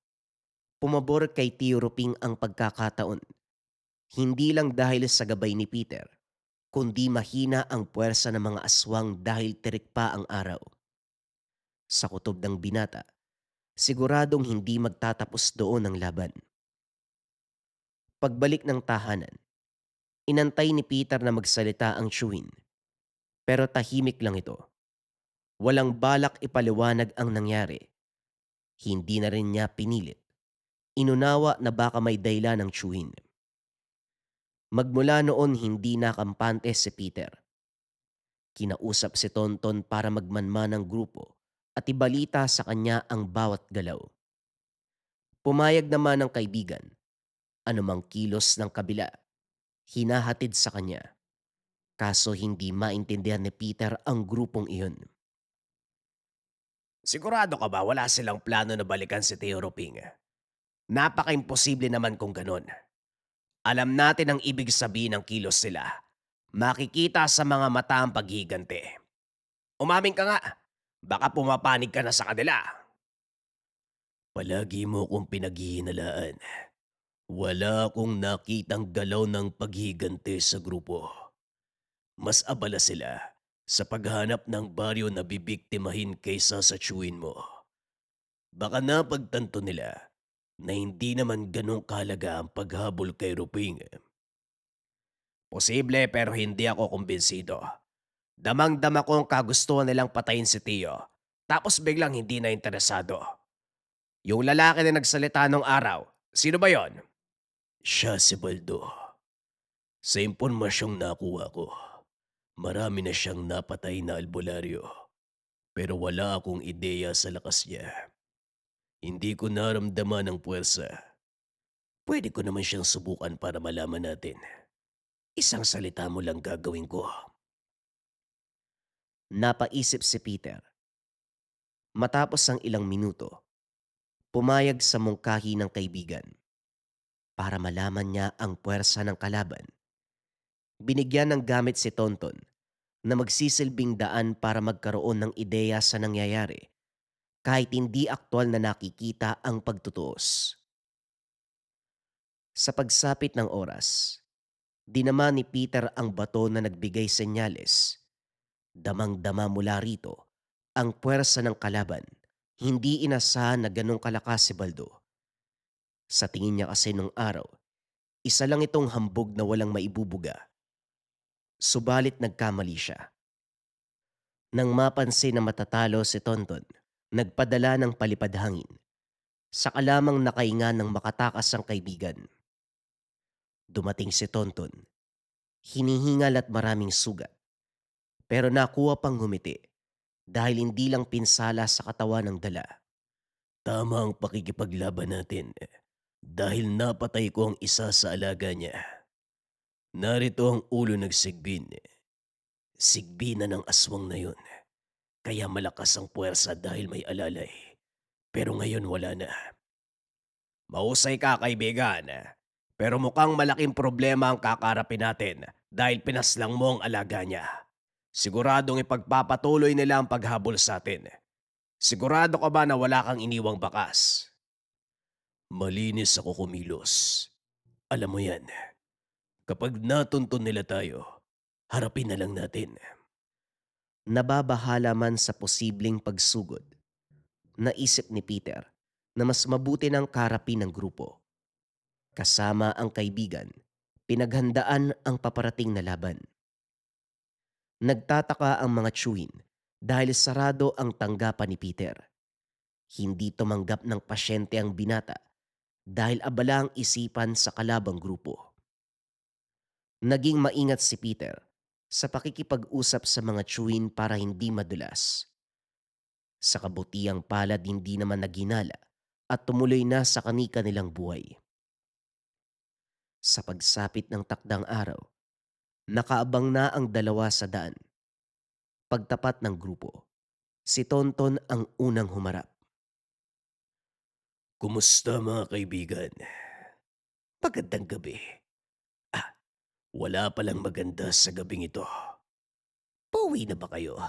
Pumabor kay Tio Ruping ang pagkakataon. Hindi lang dahil sa gabay ni Peter, kundi mahina ang puwersa ng mga aswang dahil tirik pa ang araw. Sa kutob ng binata, siguradong hindi magtatapos doon ang laban. Pagbalik ng tahanan, inantay ni Peter na magsalita ang tiyuhin. Pero tahimik lang ito. Walang balak ipaliwanag ang nangyari. Hindi na rin niya pinilit. Inunawa na baka may dahilan ng tiyuhin. Magmula noon hindi nakampante si Peter. Kinausap si Tonton para magmanman ng grupo at ibalita sa kanya ang bawat galaw. Pumayag naman ng kaibigan. Anumang kilos ng kabila, hinahatid sa kanya. Kaso hindi maintindihan ni Peter ang grupong iyon. Sigurado ka ba wala silang plano na balikan si Tio Ruping? Napaka-imposible naman kung ganun. Alam natin ang ibig sabihin ng kilos sila. Makikita sa mga mata ang paghigante. Umamin ka nga. Baka pumapanig ka na sa kanila. Palagi mo kong pinaghihinalaan. Wala akong nakitang galaw ng paghigante sa grupo. Mas abala sila sa paghanap ng baryo na bibiktimahin kaysa sa tiyuhin mo. Baka napagtanto nila na hindi naman ganong kahalaga ang paghabol kay Ruping. Posible pero hindi ako kumbinsido. Damang-dama kong kagustuhan nilang patayin si Tio, tapos biglang hindi na interesado. Yung lalaki na nagsalita nung araw, sino ba yon? Siya si Baldo. Sa impormasyong nakuha ko, marami na siyang napatay na albularyo. Pero wala akong ideya sa lakas niya. Hindi ko naramdaman ang puwersa. Pwede ko naman siyang subukan para malaman natin. Isang salita mo lang gagawin ko. Napaisip si Peter. Matapos ang ilang minuto, pumayag sa mungkahi ng kaibigan. Para malaman niya ang puwersa ng kalaban, binigyan ng gamit si Tonton na magsisilbing daan para magkaroon ng ideya sa nangyayari kahit hindi aktwal na nakikita ang pagtutuos. Sa pagsapit ng oras, dinama ni Peter ang bato na nagbigay senyales. Damang-dama mula rito ang puwersa ng kalaban. Hindi inasahan na ganong kalakas si Baldo. Sa tingin niya kasi nung araw, isa lang itong hambog na walang maibubuga. Subalit nagkamali siya. Nang mapansin na matatalo si Tonton, nagpadala ng palipad hangin. Saka lamang nakainga ng makatakas ang kaibigan. Dumating si Tonton, hinihingal at maraming sugat. Pero nakuha pang ngumiti dahil hindi lang pinsala sa katawan ng dala. Tama ang pakikipaglaban natin dahil napatay ko ang isa sa alaga niya. Narito ang ulo ng Sigbin. Sigbina ng aswang na yun. Kaya malakas ang puwersa dahil may alalay. Pero ngayon wala na. Mahusay ka, kaibigan. Pero mukhang malaking problema ang kakarapin natin dahil pinaslang mo ang alaga niya. Siguradong ipagpapatuloy nila ang paghabol sa atin. Sigurado ka ba na wala kang iniwang bakas? Malinis ako kumilos. Alam mo yan. Kapag natuntun nila tayo, harapin na lang natin. Nababahala man sa posibleng pagsugod. Naisip ni Peter na mas mabuti ng karapin ng grupo. Kasama ang kaibigan, pinaghandaan ang paparating na laban. Nagtataka ang mga tsuhin dahil sarado ang tanggapan ni Peter. Hindi tumanggap ng pasyente ang binata dahil abala ang isipan sa kalabang grupo. Naging maingat si Peter sa pakikipag-usap sa mga tsuhin para hindi madulas. Sa kabutiang palad hindi naman naginala at tumuloy na sa kani-kanilang buhay. Sa pagsapit ng takdang araw, nakaabang na ang dalawa sa daan. Pagtapat ng grupo, si Tonton ang unang humarap. Kumusta mga kaibigan? Magandang gabi. Wala palang maganda sa gabing ito. Pauwi na ba kayo?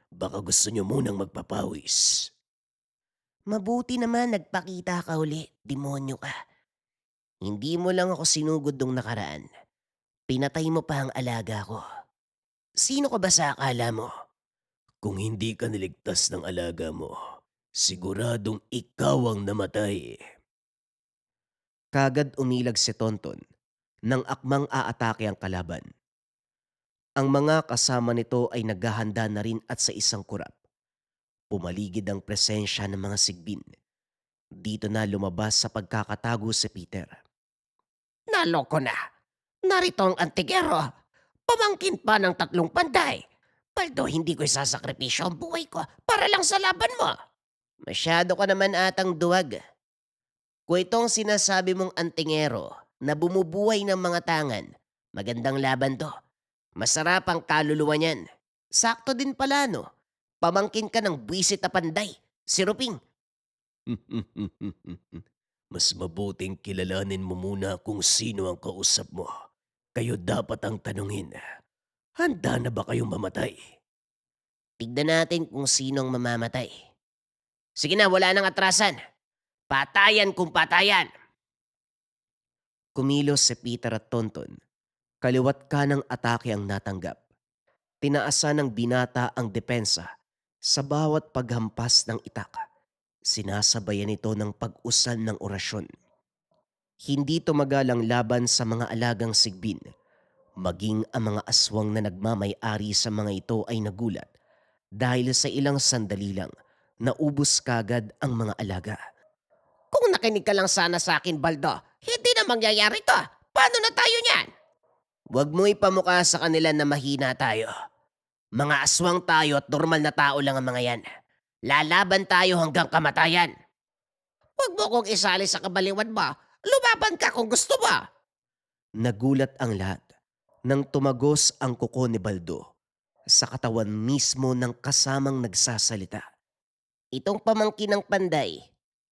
Baka gusto nyo munang magpapawis. Mabuti naman nagpakita ka uli, demonyo ka. Hindi mo lang ako sinugod nung nakaraan. Pinatay mo pa ang alaga ko. Sino ka ba sa akala mo? Kung hindi ka niligtas ng alaga mo, siguradong ikaw ang namatay. Kagad umilag si Tonton nang akmang aatake ang kalaban. Ang mga kasama nito ay naghahanda na rin at sa isang kurap. Pumaligid ang presensya ng mga sigbin. Dito na lumabas sa pagkakatago si Peter. Naloko na. Narito ang antigero. Pamangkin pa ng 3 panday. Paldo hindi ko isasakripisyo ang buhay ko para lang sa laban mo. Masyado ka naman atang duwag. Kung itong sinasabi mong antingero na bumubuhay ng mga tangan, magandang laban to. Masarap ang kaluluwa niyan. Sakto din pala no. Pamangkin ka ng buwisit na panday, si Ruping. Mas mabuting kilalanin mo muna kung sino ang kausap mo. Kayo dapat ang tanungin. Handa na ba kayong mamatay? Tignan natin kung sinong mamamatay. Sige na, wala nang atrasan. Patayan kung patayan. Kumilos si Peter at Tonton. Kaliwat ka ng atake ang natanggap. Tinaasan ng binata ang depensa sa bawat paghampas ng itak. Sinasabayan ito ng pag-usal ng orasyon. Hindi tumagal ang laban sa mga alagang sigbin. Maging ang mga aswang na nagmamay-ari sa mga ito ay nagulat dahil sa ilang sandali lang naubos kagad ang mga alaga. Kung nakinig ka lang sana sa akin, Baldo, hindi na mangyayari to. Paano na tayo niyan? Huwag mo ipamukha sa kanila na mahina tayo. Mga aswang tayo at normal na tao lang ang mga yan. Lalaban tayo hanggang kamatayan. Huwag mo kong isali sa kabaliwan mo. Lumaban ka kung gusto mo. Nagulat ang lahat nang tumagos ang kuko ni Baldo sa katawan mismo ng kasamang nagsasalita. Itong pamangkin ng panday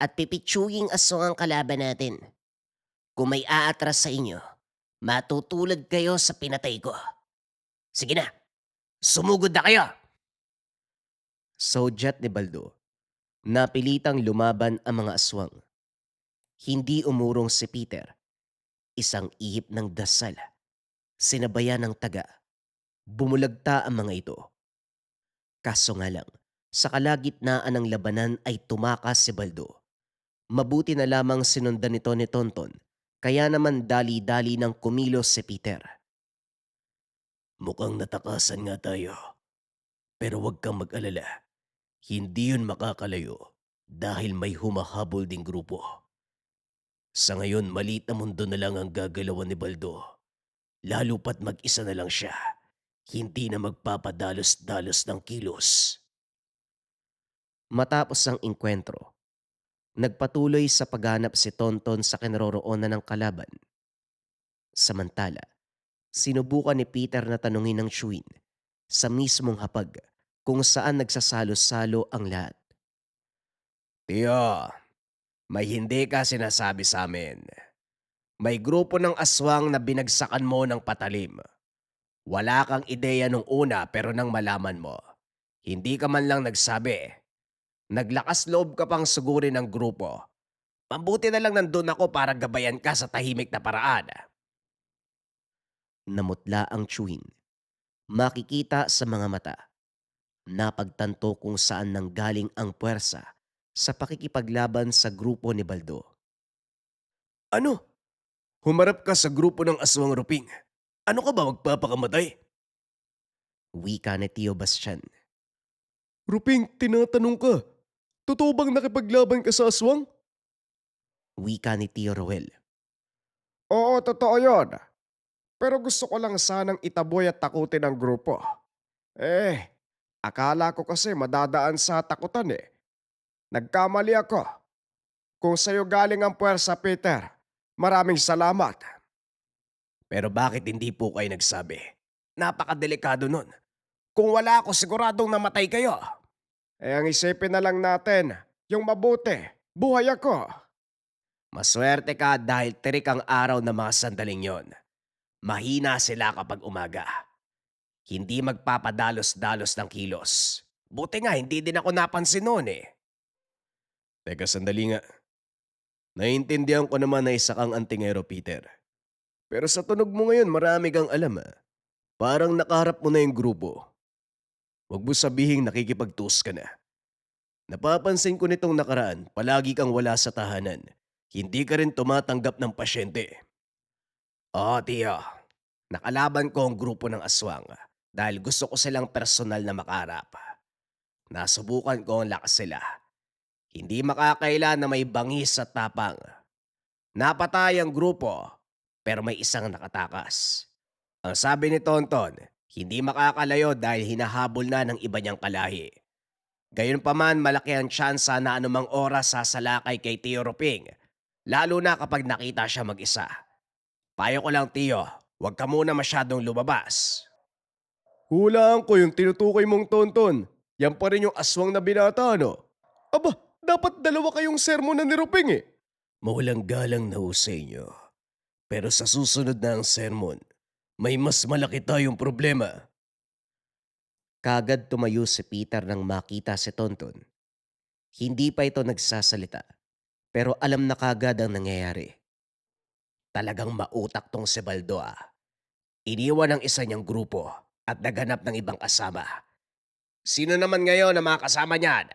at pipitsuying aswang ang kalaban natin. Kung may aatras sa inyo, matutulad kayo sa pinatay ko. Sige na, sumugod na kayo. Sodyat ni Baldo, napilitang lumaban ang mga aswang. Hindi umurong si Peter. Isang ihip ng dasal. Sinabayan ng taga. Bumulagta ang mga ito. Kaso nga lang, sa kalagitnaan ng labanan ay tumakas si Baldo. Mabuti na lamang sinundan nito ni Tonton, kaya naman dali-dali ng kumilos si Peter. Mukhang natakasan nga tayo. Pero huwag kang mag-alala. Hindi yun makakalayo dahil may humahabol ding grupo. Sa ngayon, maliit na mundo na lang ang gagalawan ni Baldo. Lalo pat mag-isa na lang siya. Hindi na magpapadalos-dalos ng kilos. Matapos ang inkwentro, nagpatuloy sa paghanap si Tonton sa kinaroroonan ng kalaban. Samantala, sinubukan ni Peter na tanungin ng Chewin sa mismong hapag kung saan nagsasalo-salo ang lahat. Tiyo, may hindi ka sinasabi sa amin. May grupo ng aswang na binagsakan mo ng patalim. Wala kang ideya nung una pero nang malaman mo, hindi ka man lang nagsabi. Naglakas loob ka pang sugurin ng grupo. Mabuti na lang nandun ako para gabayan ka sa tahimik na paraan. Namutla ang Chewin. Makikita sa mga mata. Napagtanto kung saan nanggaling ang puwersa sa pakikipaglaban sa grupo ni Baldo. Ano? Humarap ka sa grupo ng aswang ruping. Ano ka ba magpapakamatay? Wika ni Tio Bastian. Ruping, tinatanong ka. Totoo bang nakipaglaban ka sa aswang? Wika ni Tio Roel. Oo, totoo yon. Pero gusto ko lang sanang itaboy at takutin ang grupo. Akala ko kasi madadaan sa takutan eh. Nagkamali ako. Kung sa'yo galing ang puwersa, Peter, maraming salamat. Pero bakit hindi po kayo nagsabi? Napakadelikado nun. Kung wala ako, siguradong namatay kayo. Ang isipin na lang natin, yung mabuti, buhay ako. Maswerte ka dahil tirik ang araw ng mga sandaling yon. Mahina sila kapag umaga. Hindi magpapadalos-dalos ng kilos. Buti nga, hindi din ako napansin noon eh. Teka, sandali nga. Naiintindihan ko naman na isa kang antingero, Peter. Pero sa tunog mo ngayon, marami kang alam ah. Parang nakaharap mo na yung grupo. Huwag mo sabihing nakikipagtus ka na. Napapansin ko nitong nakaraan, palagi kang wala sa tahanan. Hindi ka rin tumatanggap ng pasyente. Oo, tiyo. Nakalaban ko ang grupo ng aswang dahil gusto ko silang personal na makaharap. Nasubukan ko ang lakas sila. Hindi makakaila na may bangis at tapang. Napatay ang grupo, pero may isang nakatakas. Ang sabi ni Tonton, hindi makakalayo dahil hinahabol na ng iba niyang kalahi. Gayunpaman, malaki ang tsansa na anumang oras sasalakay kay Tio Ruping, lalo na kapag nakita siya mag-isa. Payo ko lang, Tio, huwag ka muna masyadong lumabas. Hulaan ko yung tinutukoy mong Tonton. Yan pa rin yung aswang na binata, no? Aba, dapat dalawa kayong sermonan ni Ruping eh. Mawalang galang na ho sa inyo. Pero sa susunod na ang sermon, may mas malaki tayong problema. Kagad tumayo si Peter nang makita si Tonton. Hindi pa ito nagsasalita, pero alam na kagad ang nangyayari. Talagang mautak tong si Baldo ah. Iniwan ang isa niyang grupo at naghanap ng ibang kasama. Sino naman ngayon ang mga kasama niyan?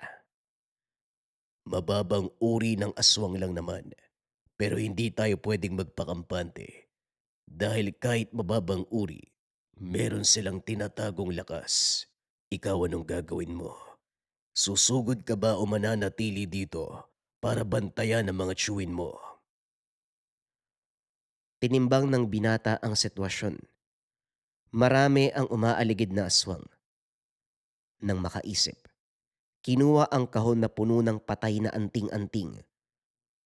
Mababang uri ng aswang lang naman. Pero hindi tayo pwedeng magpakampante. Dahil kahit mababang uri, meron silang tinatagong lakas. Ikaw anong gagawin mo? Susugod ka ba o mananatili dito para bantayan ang mga tsuwin mo? Tinimbang ng binata ang sitwasyon. Marami ang umaaligid na aswang. Nang makaisip, kinuha ang kahon na puno ng patay na anting-anting.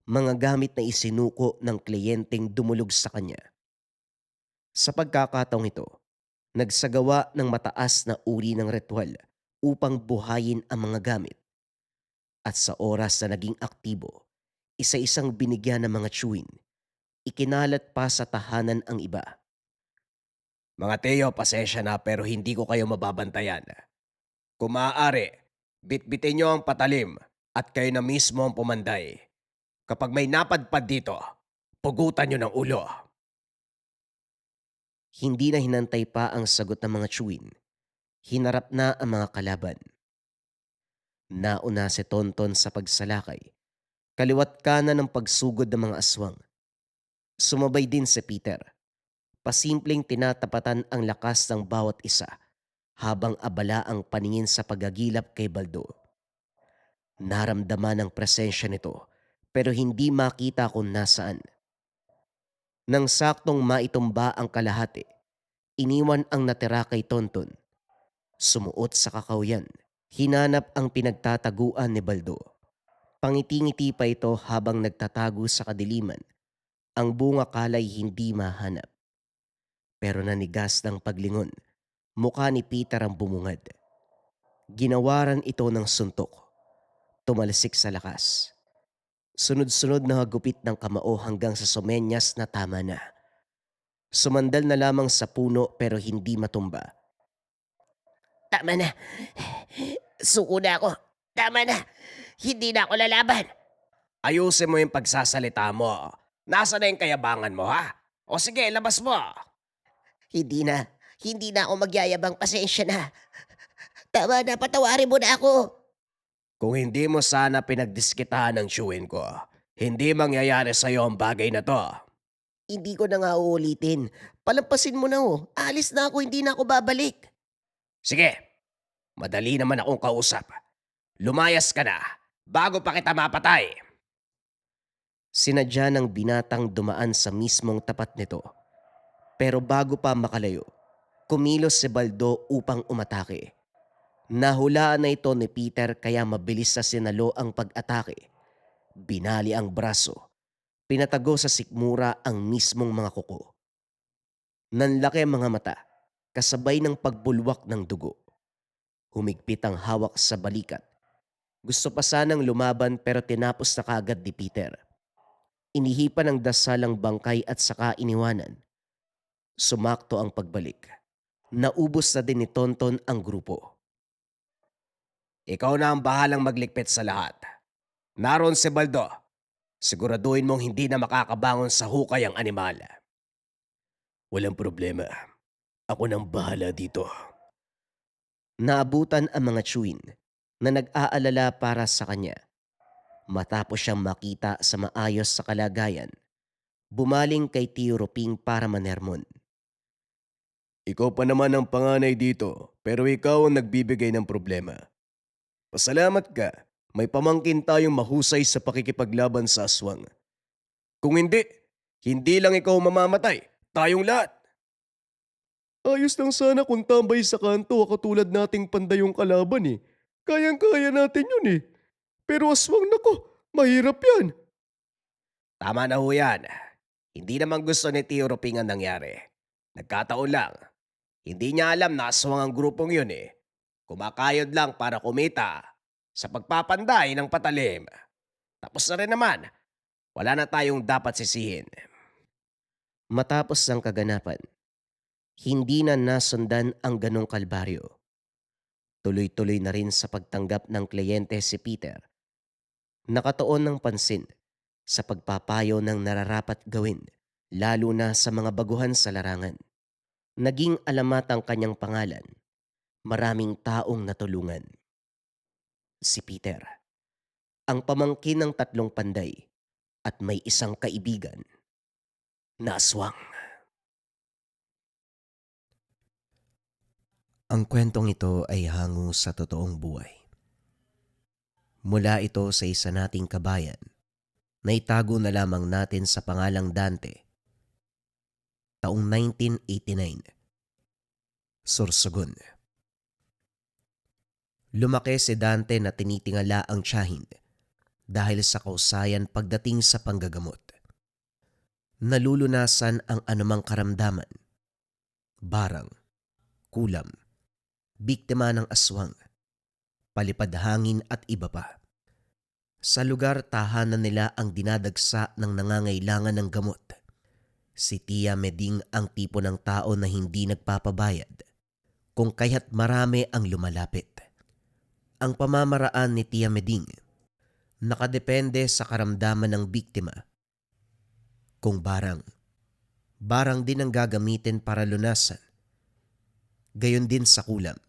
Mga gamit na isinuko ng kliyenteng dumulog sa kanya. Sa pagkakataong ito, nagsagawa ng mataas na uri ng ritual upang buhayin ang mga gamit. At sa oras na naging aktibo, isa-isang binigyan ng mga tsuwin. Ikinalat pa sa tahanan ang iba. Mga Teo, pasensya na pero hindi ko kayo mababantayan. Kung maaari, bitbitin niyo ang patalim at kayo na mismo ang pumanday. Kapag may napadpad dito, pugutan niyo ng ulo. Hindi na hinantay pa ang sagot ng mga tsuwin. Hinarap na ang mga kalaban. Nauna si Tonton sa pagsalakay. Kaliwat kanan ng pagsugod ng mga aswang. Sumabay din si Peter. Pasimpleng tinatapatan ang lakas ng bawat isa habang abala ang paningin sa pagagilap kay Baldo. Naramdaman ang presensya nito pero hindi makita kung nasaan. Nang saktong maitumba ang kalahati, iniwan ang natira kay Tonton. Sumuot sa kakawyan, hinanap ang pinagtataguan ni Baldo. Pangiti-ngiti pa ito habang nagtatago sa kadiliman. Ang bunga kalay hindi mahanap. Pero nanigas ng paglingon, mukha ni Peter ang bumungad. Ginawaran ito ng suntok. Tumalsik sa lakas. Sunod-sunod na hagupit ng kamao hanggang sa sumenyas na tama na. Sumandal na lamang sa puno pero hindi matumba. Tama na. Suko na ako. Tama na. Hindi na ako lalaban. Ayusin mo yung pagsasalita mo. Nasa na yung kayabangan mo, ha? O sige, labas mo. Hindi na. Hindi na ako magyayabang. Pasensya na. Tama na. Patawarin mo na ako. Kung hindi mo sana pinagdiskitahan ng chewin ko, hindi mangyayari sa'yo ang bagay na to. Hindi ko na nga uulitin. Palampasin mo na oh. Alis na ako. Hindi na ako babalik. Sige, madali naman akong kausap. Lumayas ka na, bago pa kita mapatay. Sinadya ng binatang dumaan sa mismong tapat nito. Pero bago pa makalayo, kumilos si Baldo upang umatake. Nahulaan na ito ni Peter kaya mabilis sa sinalo ang pag-atake. Binali ang braso. Pinatago sa sikmura ang mismong mga kuko. Nanlaki ang mga mata, kasabay ng pagbulwak ng dugo. Humigpit ang hawak sa balikat. Gusto pa sanang lumaban pero tinapos na kaagad ni Peter. Inihipan ng dasalang bangkay at saka iniwanan. Sumakto ang pagbalik. Naubos na din ni Tonton ang grupo. Ikaw na ang bahalang maglikpit sa lahat. Naroon si Baldo. Siguraduhin mong hindi na makakabangon sa hukay ang animal. Walang problema. Ako nang bahala dito. Naabutan ang mga chewin na nag-aalala para sa kanya. Matapos siyang makita sa maayos sa kalagayan, bumaling kay Tio Roping para manermon. Ikaw pa naman ang panganay dito, pero ikaw ang nagbibigay ng problema. Pasalamat ka, may pamangkin tayong mahusay sa pakikipaglaban sa aswang. Kung hindi, hindi lang ikaw mamamatay, tayong lahat. Ayos lang sana kung tambay sa kanto katulad nating pandayong kalaban eh. Kayang-kaya natin yun eh. Pero aswang nako, mahirap yan. Tama na ho yan. Hindi naman gusto ni Tio Roping ang nangyari. Nagkataon lang. Hindi niya alam na aswang ang grupong yun eh. Kumakayod lang para kumita sa pagpapanday ng patalim. Tapos na rin naman. Wala na tayong dapat sisihin. Matapos ng kaganapan, hindi na nasundan ang ganong kalbaryo. Tuloy-tuloy na rin sa pagtanggap ng kliyente si Peter. Nakatuon ng pansin sa pagpapayo ng nararapat gawin, lalo na sa mga baguhan sa larangan. Naging alamat ang kanyang pangalan. Maraming taong natulungan. Si Peter, ang pamangkin ng 3 panday at may isang kaibigan na aswang. Ang kwentong ito ay hango sa totoong buhay. Mula ito sa isa nating kabayan na itago na lamang natin sa pangalang Dante. Taong 1989. Sorsogon. Lumaki si Dante na tinitingala ang tiyahin dahil sa kausayan pagdating sa panggagamot. Nalulunasan ang anumang karamdaman, barang, kulam, biktima ng aswang, palipad hangin at iba pa. Sa lugar tahanan nila ang dinadagsa ng nangangailangan ng gamot. Si Tia Meding ang tipo ng tao na hindi nagpapabayad, kung kaya't marami ang lumalapit. Ang pamamaraan ni Tia Meding nakadepende sa karamdaman ng biktima. Kung barang din ang gagamitin para lunasan. Gayon din sa kulam,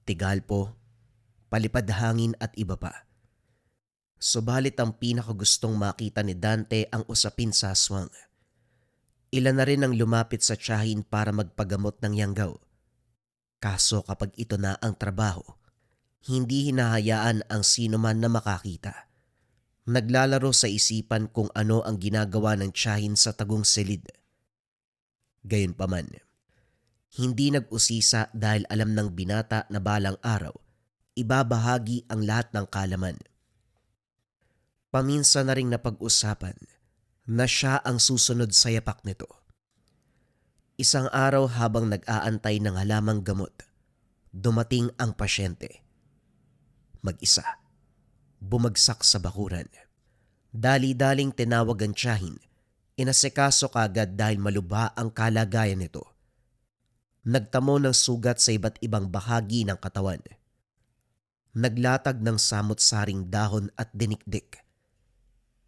tigalpo, palipad hangin at iba pa. Subalit ang pinakagustong makita ni Dante ang usapin sa aswang. Ilan na rin ang lumapit sa tiyahin para magpagamot ng yanggaw. Kaso kapag ito na ang trabaho, hindi hinahayaan ang sino man na makakita. Naglalaro sa isipan kung ano ang ginagawa ng tiyahin sa tagong silid. Gayunpaman, hindi nag-usisa dahil alam ng binata na balang araw, ibabahagi ang lahat ng kalaman. Paminsan na ring napag-usapan na siya ang susunod sa yapak nito. Isang araw habang nag-aantay ng halamang gamot, dumating ang pasyente. Mag-isa. Bumagsak sa bakuran. Dali-daling tinawag ang tiyahin. Inasikaso kagad dahil malubha ang kalagayan nito. Nagtamo ng sugat sa iba't ibang bahagi ng katawan. Naglatag ng samot-saring dahon at dinikdik.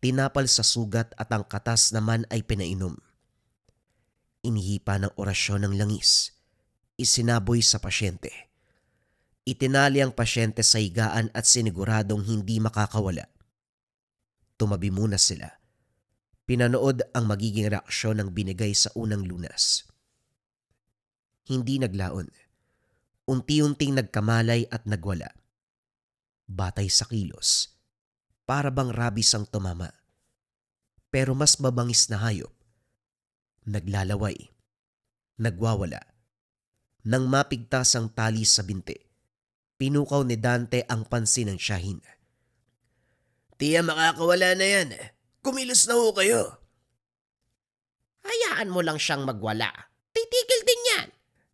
Tinapal sa sugat at ang katas naman ay pinainom. Inihipa ng orasyon ng langis. Isinaboy sa pasyente. Itinali ang pasyente sa higaan at siniguradong hindi makakawala. Tumabi muna sila. Pinanood ang magiging reaksyon ng binigay sa unang lunas. Hindi naglaon. Unti-unting nagkamalay at nagwala. Batay sa kilos. Para bang rabis ang tumama. Pero mas mabangis na hayop. Naglalaway. Nagwawala. Nang mapigtas ang tali sa binti, pinukaw ni Dante ang pansin ng tiyahin. Tiya, makakawala na yan. Kumilos na ho kayo. Hayaan mo lang siyang magwala. Titigil din yan.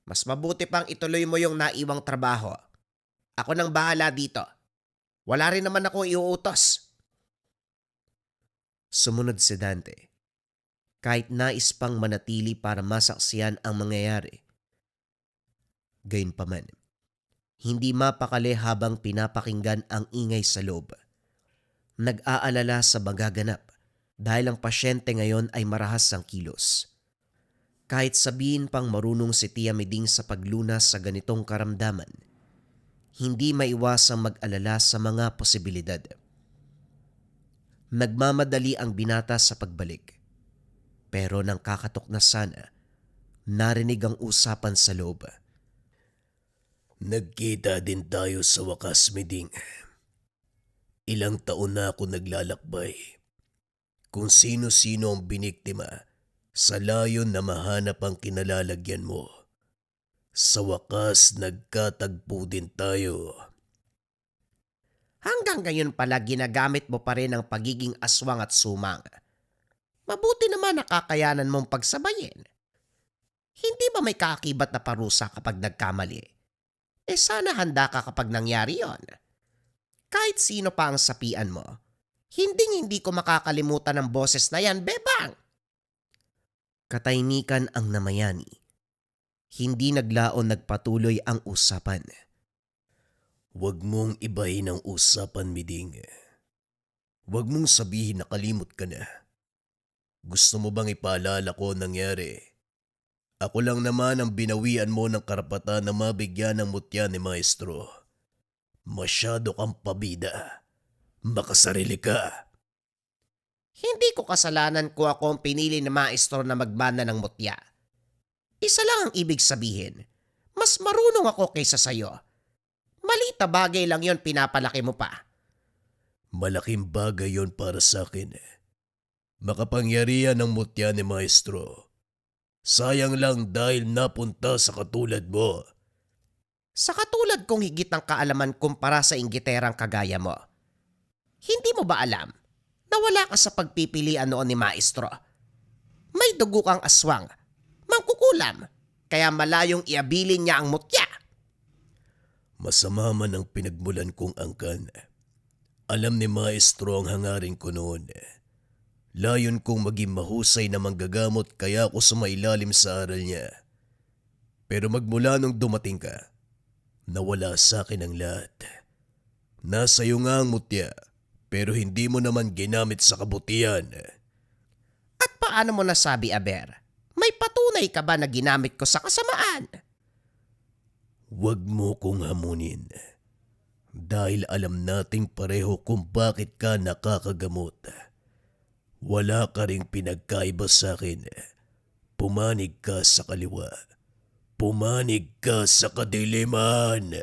Mas mabuti pang ituloy mo yung naiwang trabaho. Ako nang bahala dito. Wala rin naman ako iuutos. Sumunod si Dante. Kahit nais pang manatili para masaksiyan ang mangyayari. Gayunpaman, hindi mapakali habang pinapakinggan ang ingay sa loob. Nag-aalala sa magaganap dahil ang pasyente ngayon ay marahas ang kilos. Kahit sabihin pang marunong si Tia Miding sa paglunas sa ganitong karamdaman, hindi maiwasang mag-alala sa mga posibilidad. Nagmamadali ang binata sa pagbalik. Pero nang kakatok na sana, narinig ang usapan sa loob. Nagkita din tayo sa wakas, Miding. Ilang taon na ako naglalakbay. Kung sino-sino ang biniktima, sa layon na mahanap ang kinalalagyan mo. Sa wakas, nagkatagpo din tayo. Hanggang ngayon pala ginagamit mo pa rin ang pagiging aswang at sumang. Mabuti naman nakakayanan mong pagsabayin. Hindi ba may kaakibat na parusa kapag nagkamali? Sana handa ka kapag nangyari yon. Kahit sino pa ang sapian mo, hindi ko makakalimutan ang boses na yan, bebang! Katahimikan ang namayani. Hindi naglaon nagpatuloy ang usapan. Huwag mong ibahin ang usapan, Miding. Huwag mong sabihin na kalimot ka na. Gusto mo bang ipaalala ko ang nangyari? Ako lang naman ang binawian mo ng karapatan na mabigyan ng mutya ni Maestro. Masyado kang pabida. Makasarili ka. Hindi ko kasalanan kung ako ang pinili ni Maestro na magmana ng mutya. Isa lang ang ibig sabihin. Mas marunong ako kaysa sayo. Maliit na bagay lang yon, pinapalaki mo pa. Malaking bagay yon para sa akin. Makapangyarihan ng mutya ni Maestro. Sayang lang dahil napunta sa katulad mo. Sa katulad kong higit ng kaalaman kumpara sa inggiterang kagaya mo. Hindi mo ba alam na wala ka sa pagpipilian noon ni Maestro? May dugo kang aswang, mangkukulam, kaya malayong iabilin niya ang mutya. Masama man ang pinagmulan kong angkan. Alam ni Maestro ang hangarin ko noon. Layon kong maging mahusay na manggagamot kaya ako sumailalim sa aral niya. Pero magmula nung dumating ka, nawala sa akin ang lahat. Nasa iyo nga ang mutya, pero hindi mo naman ginamit sa kabutihan. At paano mo nasabi, Aber? May patunay ka ba na ginamit ko sa kasamaan? Huwag mo kong hamunin. Dahil alam nating pareho kung bakit ka nakakagamot. Wala ka ring pinagkaiba sa akin. Pumanig ka sa kaliwa. Pumanig ka sa kadiliman.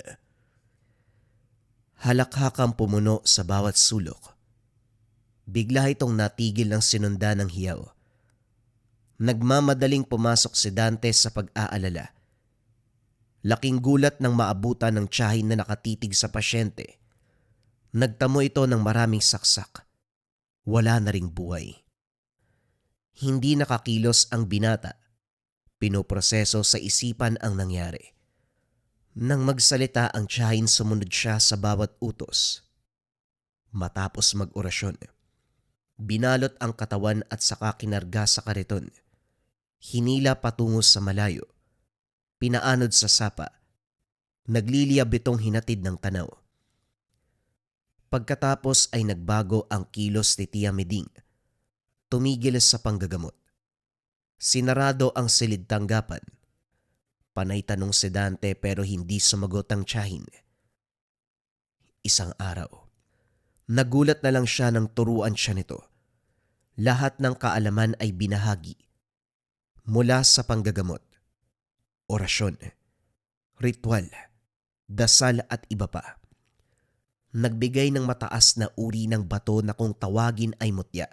Halakhakang pumuno sa bawat sulok. Bigla itong natigil ng sinunda ng hiyaw. Nagmamadaling pumasok si Dante sa pag-aalala. Laking gulat nang maabutan ng tiyahin na nakatitig sa pasyente. Nagtamo ito ng maraming saksak. Wala na ring buhay. Hindi nakakilos ang binata. Pinoproseso sa isipan ang nangyari. Nang magsalita ang tiyahin, sumunod siya sa bawat utos. Matapos mag-orasyon, binalot ang katawan at saka kinarga sa kariton. Hinila patungo sa malayo. Pinaanod sa sapa. Nagliliyab itong hinatid ng tanaw. Pagkatapos ay nagbago ang kilos ni Tia Meding. Tumigil sa panggagamot. Sinarado ang silid tanggapan. Panay tanong si Dante pero hindi sumagot ang tiyahin. Isang araw, nagulat na lang siya nang turuan siya nito. Lahat ng kaalaman ay binahagi. Mula sa panggagamot, orasyon, ritual, dasal at iba pa. Nagbigay ng mataas na uri ng bato na kung tawagin ay mutya.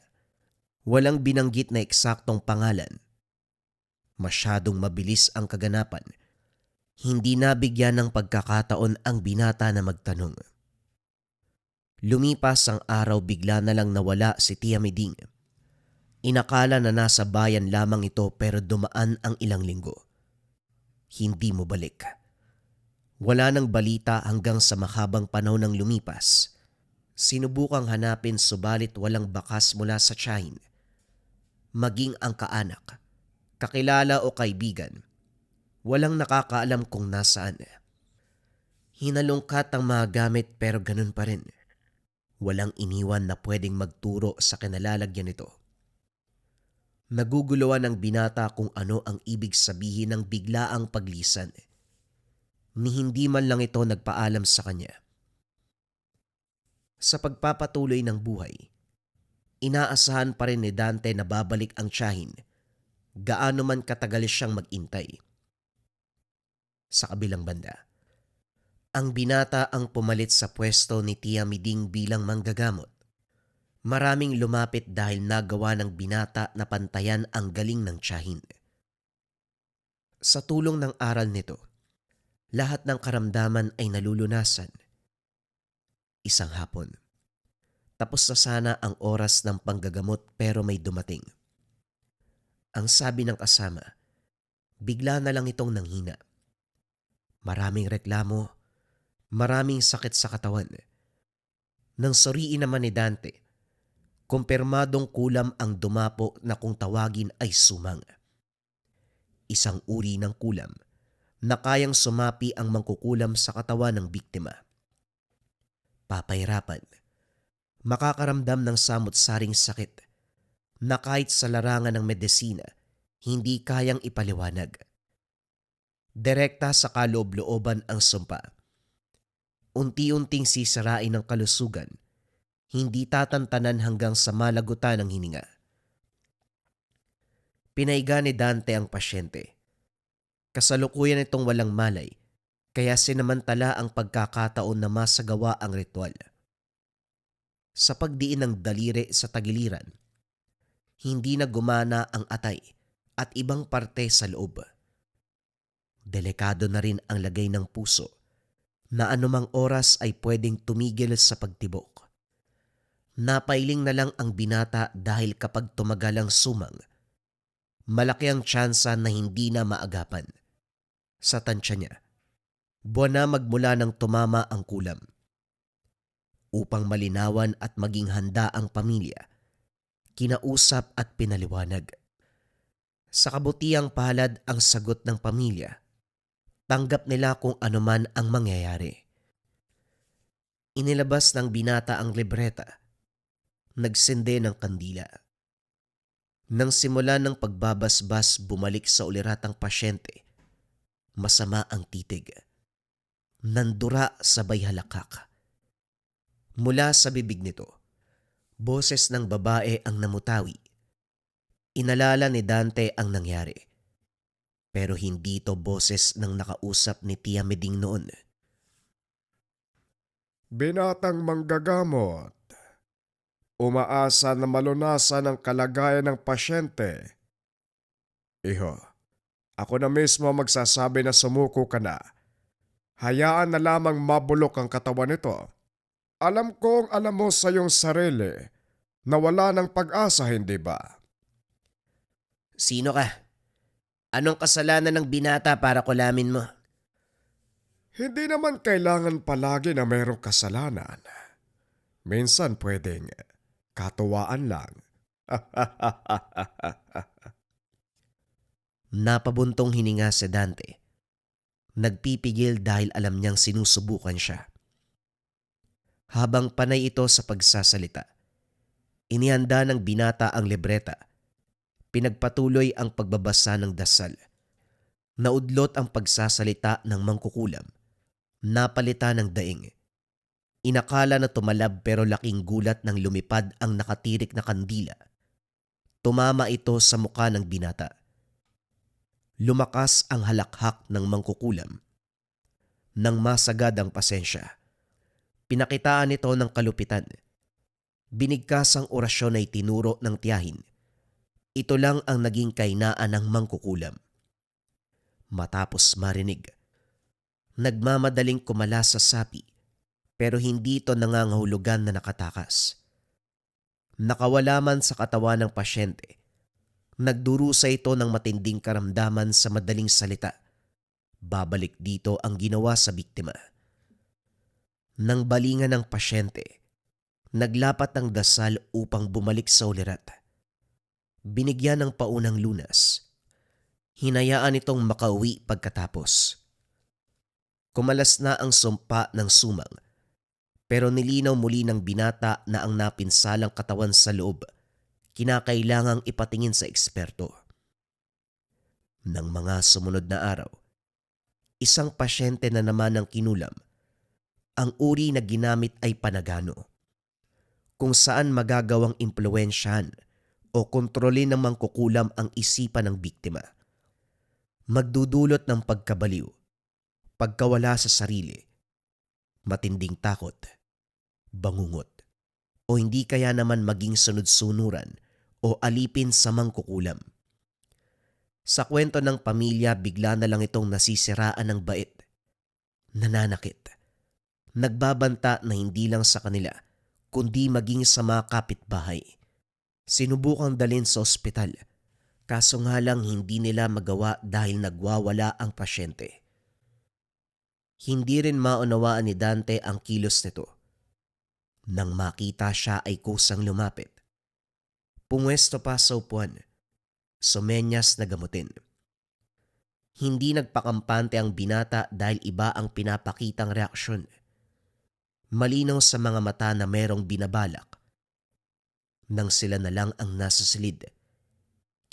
Walang binanggit na eksaktong pangalan. Masyadong mabilis ang kaganapan. Hindi nabigyan ng pagkakataon ang binata na magtanong. Lumipas ang araw, bigla na lang nawala si Tia Meding. Inakala na nasa bayan lamang ito pero dumaan ang ilang linggo. Hindi mo balik. Wala nang balita hanggang sa mahabang panahon ng lumipas. Sinubukang hanapin subalit walang bakas mula sa tiyahin. Maging ang kaanak, kakilala o kaibigan, walang nakakaalam kung nasaan. Hinalungkat ang mga gamit pero ganun pa rin. Walang iniwan na pwedeng magturo sa kinalalagyan nito. Naguguluhan ng binata kung ano ang ibig sabihin ng biglaang paglisan. Ni hindi man lang ito nagpaalam sa kanya. Sa pagpapatuloy ng buhay, inaasahan pa rin ni Dante na babalik ang tiyahin, gaano man katagal siyang mag-intay. Sa kabilang banda, ang binata ang pumalit sa pwesto ni Tia Meding bilang manggagamot. Maraming lumapit dahil nagawa ng binata na pantayan ang galing ng tiyahin. Sa tulong ng aral nito, lahat ng karamdaman ay nalulunasan. Isang hapon, tapos na sana ang oras ng panggagamot pero may dumating. Ang sabi ng kasama, bigla na lang itong nanghina. Maraming reklamo, maraming sakit sa katawan. Nang suriin naman ni Dante, kumpirmadong kulam ang dumapo na kung tawagin ay sumang. Isang uri ng kulam na kayang sumapi ang mangkukulam sa katawan ng biktima. Papahirapan, makakaramdam ng samot-saring sakit na kahit sa larangan ng medisina, hindi kayang ipaliwanag. Direkta sa kaloob-looban ang sumpa. Unti-unting sisirain ng kalusugan, hindi tatantanan hanggang sa malagutan ng hininga. Pinaiga ni Dante ang pasyente. Kasalukuyan itong walang malay, kaya sinamantala ang pagkakataon na masagawa ang ritual. Sa pagdiin ng daliri sa tagiliran, hindi na gumana ang atay at ibang parte sa loob. Delikado na rin ang lagay ng puso na anumang oras ay pwedeng tumigil sa pagtibok. Napailing na lang ang binata dahil kapag tumagal ang sumang, malaki ang tsansa na hindi na maagapan. Sa tansya niya, buwan na magmula nang tumama ang kulam. Upang malinawan at maging handa ang pamilya, kinausap at pinaliwanag. Sa kabutiang palad ang sagot ng pamilya, tanggap nila kung anuman ang mangyayari. Inilabas ng binata ang libreta. Nagsinde ng kandila. Nang simula ng pagbabasbas, bumalik sa uliratang pasyente. Masama ang titig. Nandura sabay halakak. Mula sa bibig nito, boses ng babae ang namutawi. Inalala ni Dante ang nangyari. Pero hindi ito boses ng nakausap ni Tia Meding noon. Binatang manggagamot, umaasa na malunasan ang kalagayan ng pasyente. Iho, ako na mismo magsasabi na sumuko ka na. Hayaan na lamang mabulok ang katawan nito. Alam kong alam mo sa iyong sarili na wala ng pag-asa, hindi ba? Sino ka? Anong kasalanan ng binata para kulamin mo? Hindi naman kailangan palagi na mayroong kasalanan. Minsan pwedeng katuwaan lang. Napabuntong hininga si Dante. Nagpipigil dahil alam niyang sinusubukan siya. Habang panay ito sa pagsasalita, inihanda ng binata ang libreta. Pinagpatuloy ang pagbabasa ng dasal. Naudlot ang pagsasalita ng mangkukulam. Napalitan ng daing. Inakala na tumalab pero laking gulat nang lumipad ang nakatirik na kandila. Tumama ito sa muka ng binata. Lumakas ang halakhak ng mangkukulam. Nang masagad ang pasensya, pinakitaan ito ng kalupitan. Binigkas ang orasyon ay tinuro ng tiyahin. Ito lang ang naging kainaan ng mangkukulam. Matapos marinig, nagmamadaling kumala sa sapi pero hindi ito nangangahulugan na nakatakas. Nakawala man sa katawan ng pasyente, nagdurusa ito ng matinding karamdaman sa madaling salita. Babalik dito ang ginawa sa biktima. Nang balingan ng pasyente, naglapat ang dasal upang bumalik sa ulirat. Binigyan ng paunang lunas. Hinayaan itong makauwi pagkatapos. Kumalas na ang sumpa ng sumang, pero nilinaw muli ng binata na ang napinsalang katawan sa loob kinakailangang ipatingin sa eksperto. Nang mga sumunod na araw, isang pasyente na naman ang kinulam. Ang uri na ginamit ay panagano, kung saan magagawang impluwensyahan o kontrolin ng mangkukulam ang isipan ng biktima. Magdudulot ng pagkabaliw, pagkawala sa sarili, matinding takot, bangungot, o hindi kaya naman maging sunod-sunuran o alipin sa mangkukulam. Sa kwento ng pamilya, bigla na lang itong nasisiraan ng bait, nananakit, nagbabanta na hindi lang sa kanila, kundi maging sa mga kapitbahay. Sinubukang dalhin sa ospital, kaso nga lang hindi nila magawa dahil nagwawala ang pasyente. Hindi rin maunawaan ni Dante ang kilos nito. Nang makita siya ay kusang lumapit. Pumwesto pa sa upuan, sumenyas na gamutin. Hindi nagpakampante ang binata dahil iba ang pinapakitang reaksyon. Malinaw sa mga mata na merong binabalak. Nang sila na lang ang nasa silid,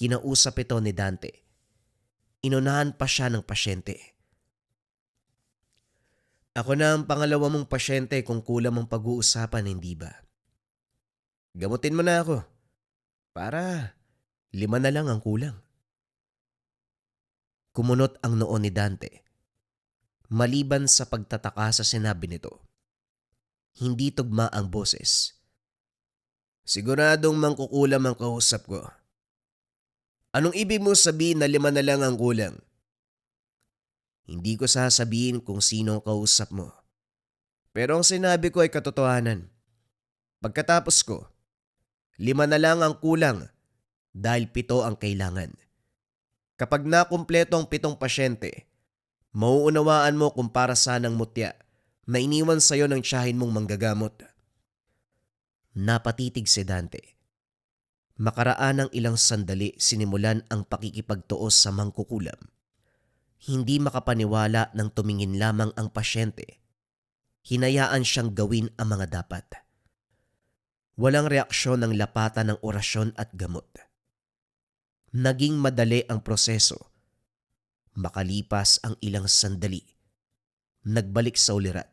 kinausap ito ni Dante. Inunahan pa siya ng pasyente. Ako na ang pangalawa mong pasyente kung kulang ang pag-uusapan, hindi ba? Gamutin mo na ako. Para 5 na lang ang kulang. Kumunot ang noo ni Dante. Maliban sa pagtataka sa sinabi nito, hindi tugma ang boses. Siguradong mangkukulam ang kausap ko. Anong ibig mo sabihin na 5 na lang ang kulang? Hindi ko sasabihin kung sino ang kausap mo. Pero ang sinabi ko ay katotohanan. Pagkatapos ko, 5 na lang ang kulang dahil 7 ang kailangan. Kapag nakumpleto ang 7 pasyente, mauunawaan mo kung para saan ang mutya na iniwan sa'yo ng tiyahin mong manggagamot. Napatitig si Dante. Makaraan ng ilang sandali sinimulan ang pakikipagtuos sa mangkukulam. Hindi makapaniwala nang tumingin lamang ang pasyente. Hinayaan siyang gawin ang mga dapat. Walang reaksyon ng lapatan ng orasyon at gamot. Naging madali ang proseso. Makalipas ang ilang sandali, nagbalik sa ulirat.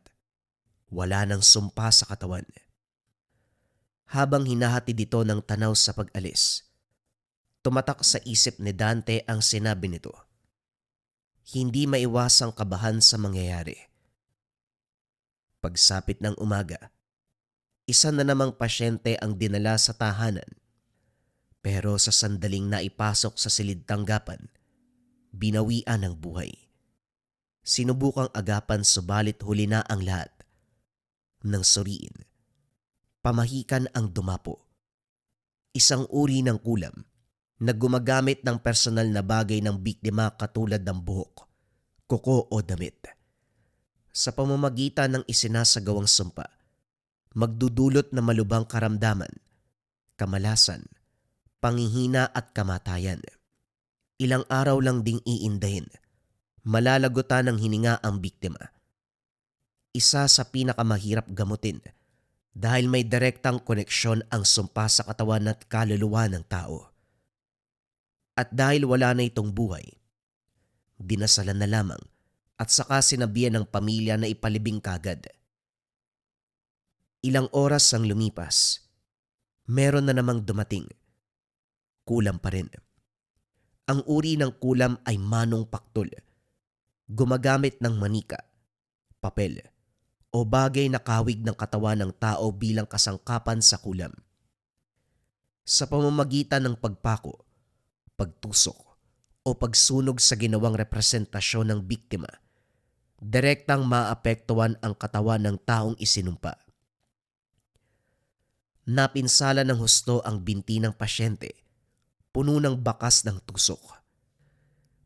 Wala nang sumpa sa katawan. Habang hinahatid ito ng tanaw sa pag-alis, tumatak sa isip ni Dante ang sinabi nito. Hindi maiwasang kabahan sa mangyayari. Pagsapit ng umaga, isa na namang pasyente ang dinala sa tahanan. Pero sa sandaling naipasok sa silid tanggapan, binawian ng buhay. Sinubukang agapan subalit huli na ang lahat. Nang suriin, pamahikan ang dumapo. Isang uri ng kulam na gumagamit ng personal na bagay ng biktima katulad ng buhok, kuko o damit. Sa pamamagitan ng isinasagawang sumpa, magdudulot na malubhang karamdaman, kamalasan, panghihina at kamatayan. Ilang araw lang ding iindahin, malalagutan ng hininga ang biktima. Isa sa pinakamahirap gamutin dahil may direktang koneksyon ang sumpa sa katawan at kaluluwa ng tao. At dahil wala na itong buhay, dinasalan na lamang at saka sinabihan ng pamilya na ipalibing kagad. Ilang oras ang lumipas, meron na namang dumating. Kulam pa rin. Ang uri ng kulam ay manong paktol. Gumagamit ng manika, papel, o bagay na kawig ng katawan ng tao bilang kasangkapan sa kulam. Sa pamamagitan ng pagpako, pagtusok, o pagsunog sa ginawang representasyon ng biktima, direktang maapektuhan ang katawan ng taong isinumpa. Napinsala ng husto ang binti ng pasyente, puno ng bakas ng tusok.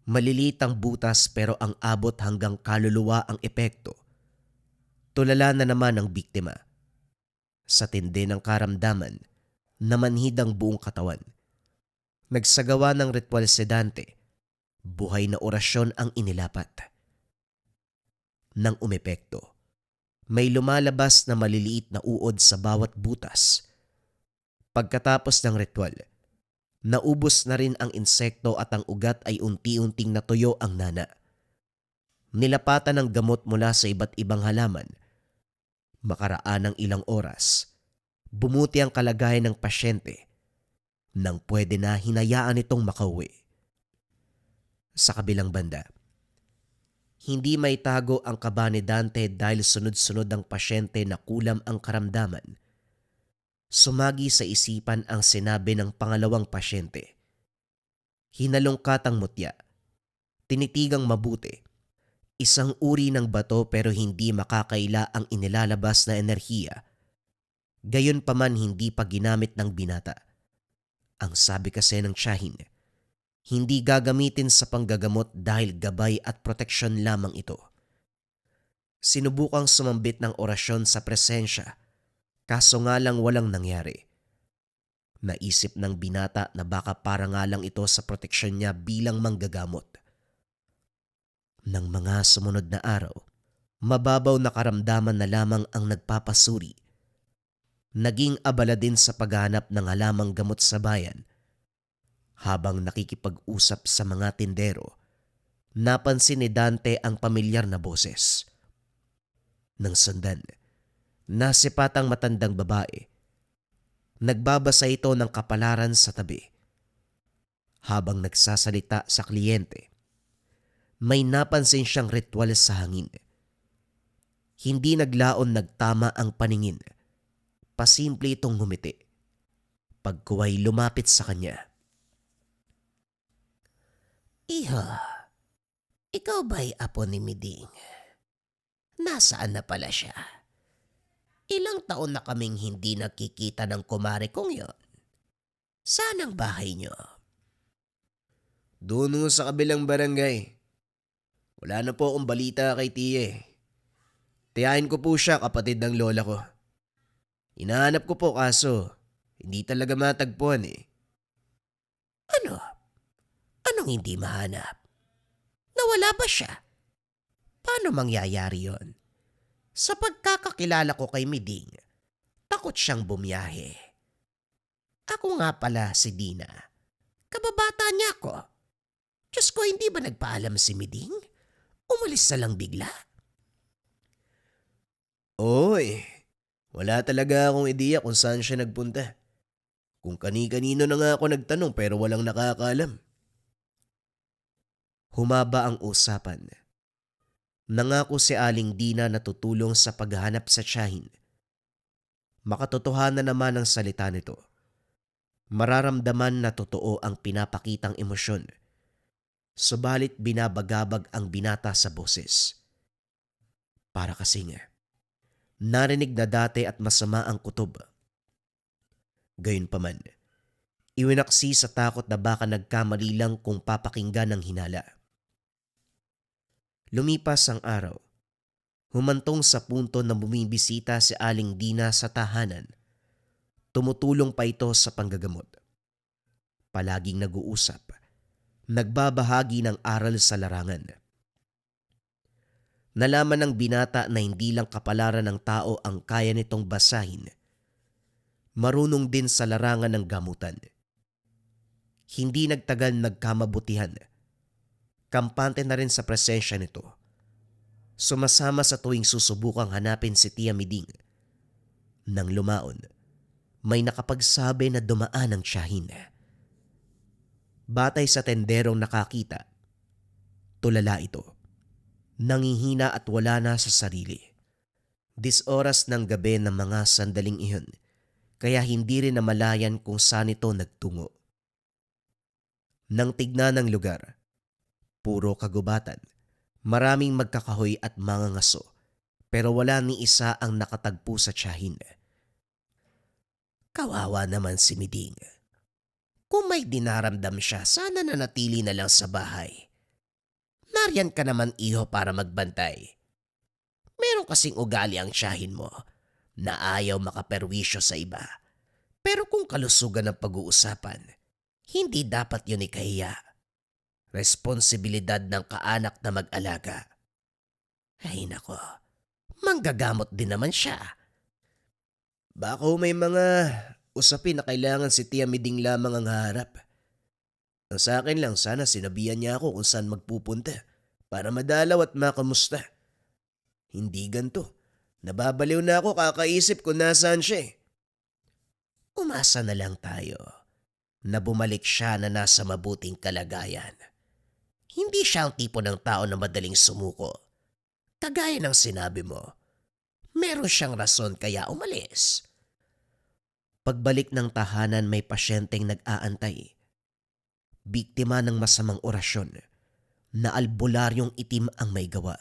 Maliliit ang butas pero ang abot hanggang kaluluwa ang epekto. Tulala na naman ang biktima. Sa tindi ng karamdaman, namanhid ang buong katawan. Nagsagawa ng ritual sedante, buhay na orasyon ang inilapat. Nang umepekto, may lumalabas na maliliit na uod sa bawat butas. Pagkatapos ng ritual, naubos na rin ang insekto at ang ugat ay unti-unting natuyo ang nana. Nilapatan ng gamot mula sa iba't ibang halaman. Makaraan ng ilang oras, bumuti ang kalagayan ng pasyente nang pwede na hinayaan itong makauwi. Sa kabilang banda, hindi maitago ang kaba ni Dante dahil sunod-sunod ang pasyente na kulam ang karamdaman. Sumagi sa isipan ang sinabi ng pangalawang pasyente. Hinalungkat ang mutya. Tinitigang mabuti. Isang uri ng bato pero hindi makakaila ang inilalabas na enerhiya. Gayunpaman hindi pa ginamit ng binata. Ang sabi kasi ng tiyahin, hindi gagamitin sa panggagamot dahil gabay at proteksyon lamang ito. Sinubukang sumambit ng orasyon sa presensya, kaso nga lang walang nangyari. Naisip ng binata na baka para nga lang ito sa proteksyon niya bilang manggagamot. Nang mga sumunod na araw, mababaw na karamdaman na lamang ang nagpapasuri. Naging abala din sa paghanap ng halamang gamot sa bayan. Habang nakikipag-usap sa mga tindero, napansin ni Dante ang pamilyar na boses. Nang sundan, nasipatang matandang babae. Nagbabasa ito ng kapalaran sa tabi. Habang nagsasalita sa kliyente, may napansin siyang ritual sa hangin. Hindi naglaon nagtama ang paningin. Pasimple itong ngumiti. Pagkuway lumapit sa kanya. Iho, ikaw ba'y apo ni Miding? Nasaan na pala siya? Ilang taon na kaming hindi nakikita ng kumare kong yon. Saan ang bahay niyo? Doon ho sa kabilang barangay. Wala na po akong balita kay Tia eh. Tiyahin ko po siya, kapatid ng lola ko. Hinahanap ko po kaso hindi talaga matagpuan eh. Ano? Anong hindi mahanap? Nawala ba siya? Paano mangyayari yon? Sa pagkakakilala ko kay Miding, takot siyang bumiyahe. Ako nga pala si Dina. Kababata niya ako. Diyos ko, hindi ba nagpaalam si Miding? Umalis na lang bigla. Oy, wala talaga akong ideya kung saan siya nagpunta. Kung kani-kanino na nga ako nagtanong pero walang nakakaalam. Humaba ang usapan. Nangako si Aling Dina na tutulong sa paghahanap sa tiyahin. Makatotohanan naman ang salita nito. Mararamdaman na totoo ang pinapakitang emosyon. Subalit binabagabag ang binata sa boses. Para kasing narinig na dati at masama ang kutob. Gayunpaman, iwinaksi sa takot na baka nagkamali lang kung papakinggan ng hinala. Lumipas ang araw. Humantong sa punto na bumibisita si Aling Dina sa tahanan. Tumutulong pa ito sa panggagamot. Palaging nag-uusap. Nagbabahagi ng aral sa larangan. Nalaman ng binata na hindi lang kapalaran ng tao ang kaya nitong basahin. Marunong din sa larangan ng gamutan. Hindi nagtagal nagkamabutihan. Kampante na rin sa presensya nito. Sumasama sa tuwing susubukang hanapin si Tia Miding. Nang lumaon, may nakapagsabi na dumaan ang tiyahin. Batay sa tenderong nakakita, tulala ito. Nangihina at wala na sa sarili. Oras ng gabi ng mga sandaling iyon, kaya hindi rin namalayan kung saan ito nagtungo. Nang tignan ng lugar, puro kagubatan. Maraming magkakahoy at mga ngaso, pero wala ni isa ang nakatagpo sa tiyahin. Kawawa naman si Miding. Kung may dinaramdam siya, sana nanatili na lang sa bahay. Nariyan ka naman iho para magbantay. Meron kasing ugali ang tiyahin mo na ayaw makaperwisyo sa iba. Pero kung kalusugan ang pag-uusapan, hindi dapat yun ikahiya. Responsibilidad ng kaanak na mag-alaga. Ay nako, manggagamot din naman siya. Baka may mga usapin na kailangan si Tia Miding lamang ang haharap. Ang sa akin lang, sana sinabihan niya ako kung saan magpupunta para madalaw at makamusta. Hindi ganto. Nababaliw na ako kakaisip kung nasaan siya. Umasa na lang tayo na bumalik siya na nasa mabuting kalagayan. Hindi siya ang tipo ng tao na madaling sumuko. Kagaya ng sinabi mo, meron siyang rason kaya umalis. Pagbalik ng tahanan may pasyenteng nag-aantay. Biktima ng masamang orasyon na albularyong itim ang may gawa.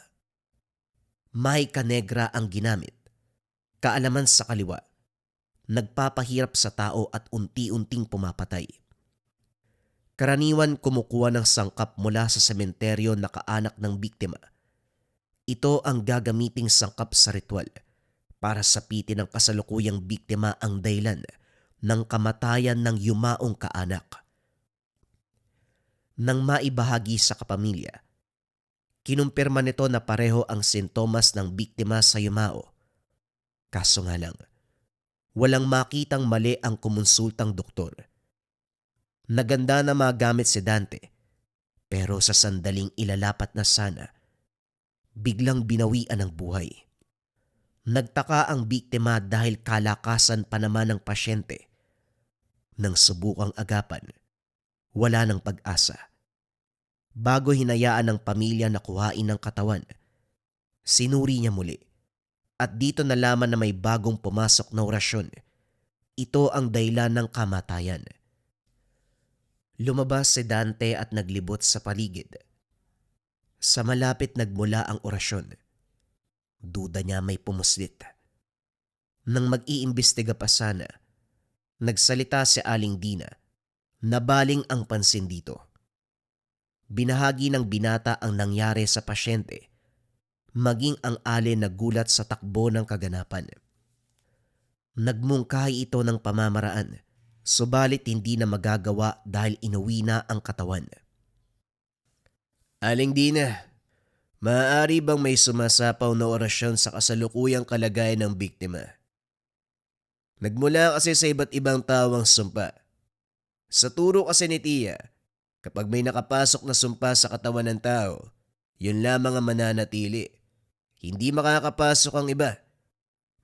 Mahika negra ang ginamit. Kaalaman sa kaliwa. Nagpapahirap sa tao at unti-unting pumapatay. Karaniwan kumukuha ng sangkap mula sa sementeryo na kaanak ng biktima. Ito ang gagamiting sangkap sa ritual para sapitin ng kasalukuyang biktima ang dahilan ng kamatayan ng yumaong kaanak. Nang maibahagi sa kapamilya, kinumpirma nito na pareho ang sintomas ng biktima sa yumao. Kaso nga lang, walang makitang mali ang kumonsultang doktor. Naganda na magamit si Dante, pero sa sandaling ilalapat na sana, biglang binawian ng buhay. Nagtaka ang biktima dahil kalakasan pa naman ng pasyente. Nang subukang agapan, wala ng pag-asa. Bago hinayaan ng pamilya na kuhain ng katawan, sinuri niya muli. At dito nalaman na may bagong pumasok na orasyon. Ito ang dahilan ng kamatayan. Lumabas si Dante at naglibot sa paligid. Sa malapit nagmula ang orasyon. Duda niya may pumuslit. Nang mag-iimbestiga pa sana, nagsalita si Aling Dina. Nabaling ang pansin dito. Binahagi ng binata ang nangyari sa pasyente. Maging ang alin nagulat sa takbo ng kaganapan. Nagmungkahi ito ng pamamaraan. Subalit hindi na magagawa dahil inuwi na ang katawan. Aling Dina, maaari bang may sumasapaw na orasyon sa kasalukuyang kalagayan ng biktima? Nagmula kasi sa iba't ibang tawang sumpa. Sa turo kasi ni Tia, kapag may nakapasok na sumpa sa katawan ng tao, yun lamang ang mananatili. Hindi makakapasok ang iba.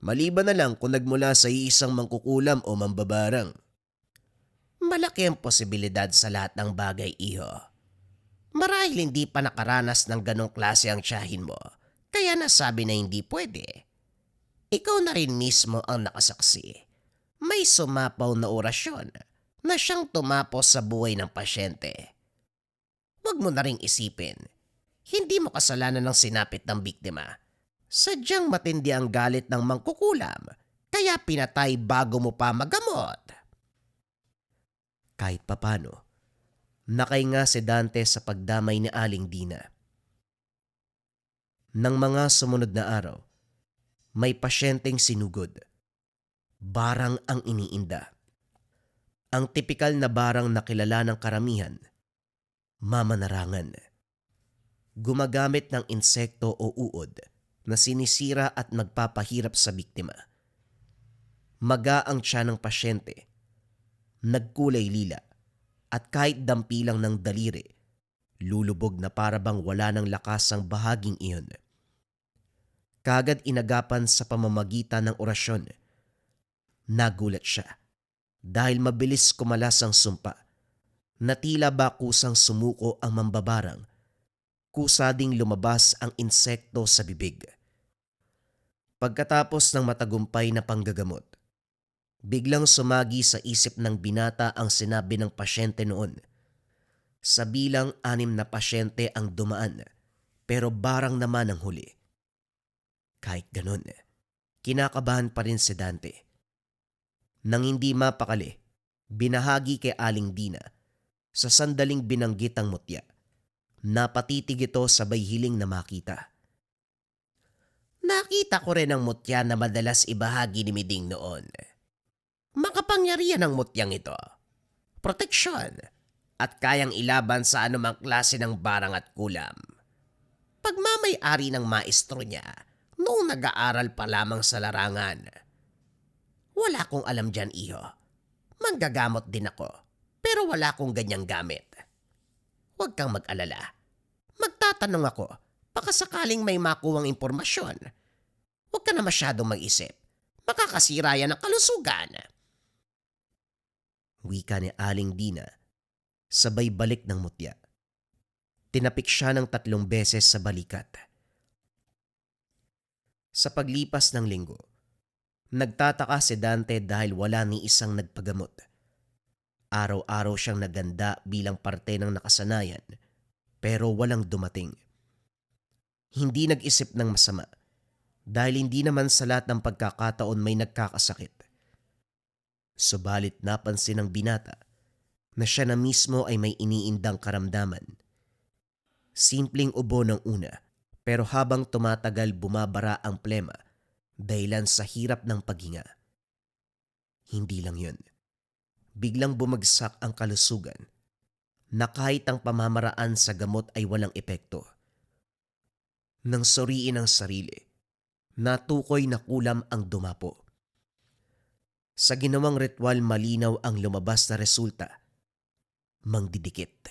Maliban na lang kung nagmula sa iisang mangkukulam o mambabarang. Malaki ang posibilidad sa lahat ng bagay, iho. Marahil hindi pa nakaranas ng ganong klase ang tiyahin mo, kaya nasabi na hindi pwede. Ikaw na rin mismo ang nakasaksi. May sumapaw na orasyon na siyang tumapos sa buhay ng pasyente. Huwag mo na ring isipin. Hindi mo kasalanan ng sinapit ng biktima. Sadyang matindi ang galit ng mangkukulam, kaya pinatay bago mo pa magamot. Kahit papano, nakainga si Dante sa pagdamay ni Aling Dina. Nang mga sumunod na araw, may pasyenteng sinugod. Barang ang iniinda. Ang tipikal na barang na kilala ng karamihan, mamanarangan. Gumagamit ng insekto o uod na sinisira at nagpapahirap sa biktima. Maga ang tiyan ng pasyente, nagkulay lila, at kahit dampilang ng daliri, lulubog na parabang wala ng lakas ang bahaging iyon. Kagad inagapan sa pamamagitan ng orasyon. Nagulat siya dahil mabilis kumalas ang sumpa na tila ba kusang sumuko ang mambabarang, kusa ding lumabas ang insekto sa bibig. Pagkatapos ng matagumpay na panggagamot, biglang sumagi sa isip ng binata ang sinabi ng pasyente noon. Sa bilang 6 na pasyente ang dumaan, pero barang naman ang huli. Kahit ganun, kinakabahan pa rin si Dante. Nang hindi mapakali, binahagi kay Aling Dina sa sandaling binanggit ang mutya. Napatitig ito sabay hiling na makita. Nakita ko rin ang mutya na madalas ibahagi ni Miding noon. Makapangyarihan ang mutyang ito. Proteksyon at kayang ilaban sa anumang klase ng barang at kulam. Pagmamay-ari ng maestro niya noong nag-aaral pa lamang sa larangan. Wala akong alam dyan, iho. Manggagamot din ako, pero wala akong ganyang gamit. Huwag kang mag-alala. Magtatanong ako, baka sakaling may makuwang impormasyon. Huwag ka na masyadong mag-isip. Makakasira yan ang kalusugan. Wika ni Aling Dina, sabay balik ng mutya. Tinapik siya ng 3 beses sa balikat. Sa paglipas ng linggo, nagtataka si Dante dahil wala ni isang nagpagamot. Araw-araw siyang naganda bilang parte ng nakasanayan, pero walang dumating. Hindi nag-isip ng masama dahil hindi naman sa lahat ng pagkakataon may nagkakasakit. Subalit napansin ng binata na siya na mismo ay may iniindang karamdaman. Simpleng ubo ng una, pero habang tumatagal bumabara ang plema dahilan sa hirap ng paghinga. Hindi lang yun. Biglang bumagsak ang kalusugan na kahit ang pamamaraan sa gamot ay walang epekto. Nang suriin ang sarili, natukoy na kulam ang dumapo. Sa ginawang ritual malinaw ang lumabas na resulta. Mangdidikit.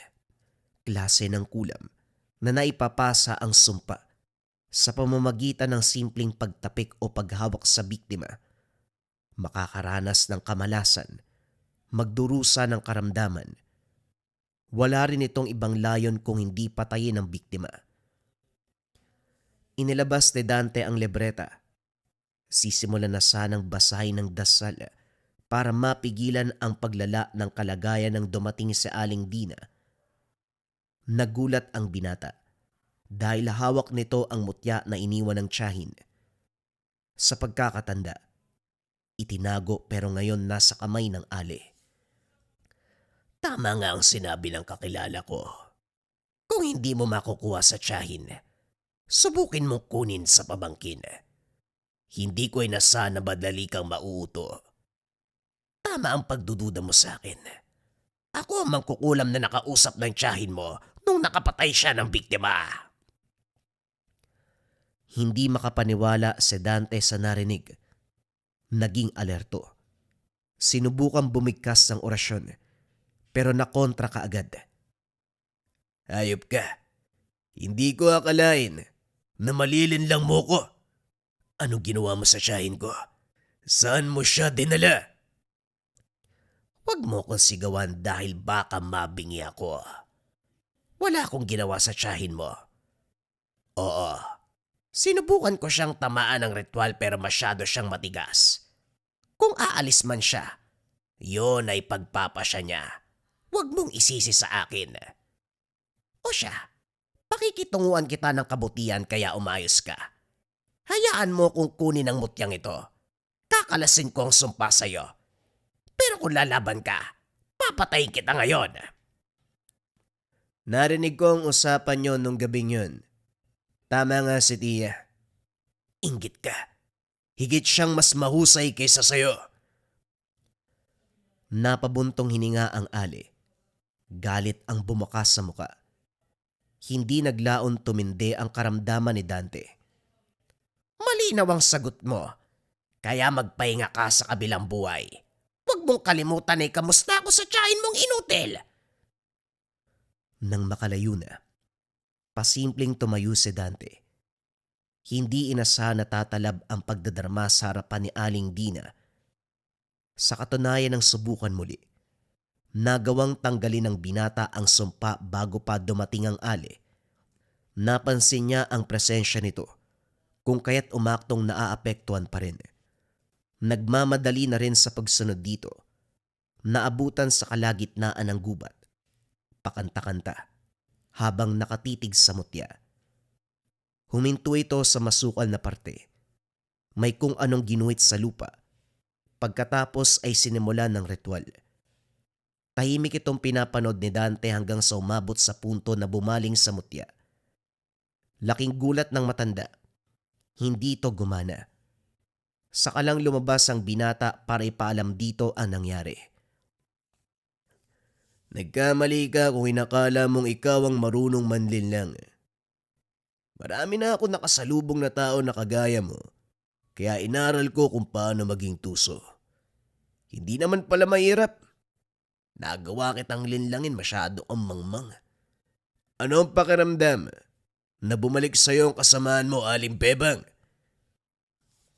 Klase ng kulam na naipapasa ang sumpa sa pamamagitan ng simpleng pagtapik o paghawak sa biktima. Makakaranas ng kamalasan, magdurusa ng karamdaman. Wala rin itong ibang layon kung hindi patayin ang biktima. Inilabas ni Dante ang libreta. Sisimulan na sanang basahin ng dasal para mapigilan ang paglala ng kalagayan ng dumating sa Aling Dina. Nagulat ang binata dahil hawak nito ang mutya na iniwan ng tiyahin. Sa pagkakatanda, itinago pero ngayon nasa kamay ng Ali. Tama nga ang sinabi ng kakilala ko. Kung hindi mo makukuha sa tiyahin, subukin mong kunin sa pabangkin. Hindi ko inasa na madali kang mauuto. Tama ang pagdududa mo sa akin. Ako ang mangkukulam na nakausap ng tiyahin mo nung nakapatay siya ng biktima. Hindi makapaniwala si Dante sa narinig. Naging alerto. Sinubukang bumigkas ng orasyon, pero nakontra kaagad. Hayop ka. Hindi ko akalain na malilin lang mo ko. Anong ginawa mo sa tiyahin ko? Saan mo siya dinala? Huwag mo kong sigawan dahil baka mabingi ako. Wala akong ginawa sa tiyahin mo. Oo. Sinubukan ko siyang tamaan ng ritual pero masyado siyang matigas. Kung aalis man siya, yon ay pagpapasya niya. Huwag mong isisi sa akin. O siya, pakikitunguan kita ng kabutihan kaya umayos ka. Hayaan mo kung kunin ang mutyang ito. Kakalasin ko ang sumpa sa'yo. Pero kung lalaban ka, papatayin kita ngayon. Narinig ko ang usapan nyo nung gabing yun. Tama nga si Tia. Inggit ka. Higit siyang mas mahusay kaysa sa'yo. Napabuntong hininga ang Ali. Galit ang bumukas sa muka. Hindi naglaon tumindi ang karamdaman ni Dante. Malinaw ang sagot mo. Kaya magpahinga ka sa kabilang buhay. Huwag mong kalimutan ay kamusta ako sa tiyahin mong inutil. Nang makalayo na, pasimpleng tumayo si Dante. Hindi inasahan na tatalab ang pagdadarma sa harapan ni Aling Dina. Sa katunayan ng subukan muli, nagawang tanggalin ng binata ang sumpa bago pa dumating ang Ali. Napansin niya ang presensya nito, kung kaya't umaktong naaapektuhan pa rin. Nagmamadali na rin sa pagsunod dito. Naabutan sa kalagitnaan ng gubat. Pakanta-kanta, habang nakatitig sa mutya. Huminto ito sa masukal na parte. May kung anong ginuhit sa lupa. Pagkatapos ay sinimulan ng ritual. Tahimik itong pinapanood ni Dante hanggang sa umabot sa punto na bumaling sa mutya. Laking gulat ng matanda. Hindi ito gumana. Sakalang lumabas ang binata para ipaalam dito ang nangyari. Nagkamali ka kung inakala mong ikaw ang marunong manlinlang. Marami na ako nakasalubong na tao na kagaya mo, kaya inaral ko kung paano maging tuso. Hindi naman pala mahirap. Nagawa kitang linlangin, masyado kang mangmang. Ano ang pakiramdam na bumalik sa'yo ang kasamaan mo, Aling Bebang?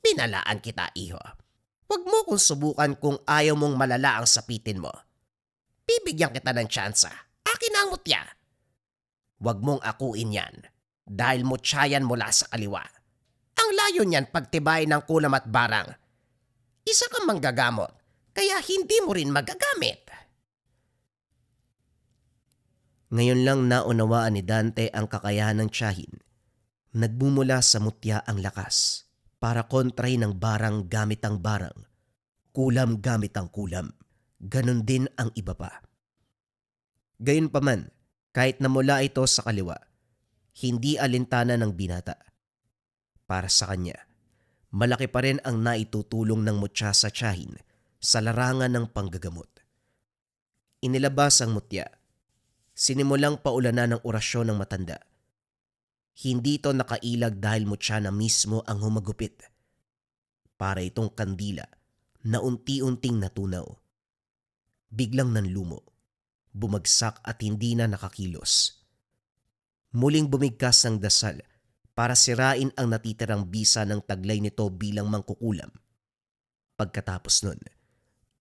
Pinalaan kita, iho. Huwag mo kung subukan kung ayaw mong malala ang sapitin mo. Bibigyan kita ng tsansa. Akin na ang mutya. Huwag mong akuin yan dahil mutya yan mula sa kaliwa. Ang layo niyan pagtibay ng kulam at barang. Isa kang manggagamot, kaya hindi mo rin magagamit. Ngayon lang naunawaan ni Dante ang kakayahan ng tiyahin. Nagmumula sa mutya ang lakas para kontrahin ng barang gamit ang barang, kulam gamit ang kulam. Ganon din ang iba pa. Gayunpaman, kahit namula ito sa kaliwa, hindi alintana ng binata. Para sa kanya, malaki pa rin ang naitutulong ng mutya sa tiyahin sa larangan ng panggagamot. Inilabas ang mutya. Sinimulang paulanan ng orasyon ng matanda. Hindi ito nakailag dahil mutya na mismo ang humagupit. Para itong kandila na unti-unting natunaw. Biglang nanlumo, bumagsak at hindi na nakakilos. Muling bumigkas ang dasal para sirain ang natitirang bisa ng taglay nito bilang mangkukulam. Pagkatapos nun,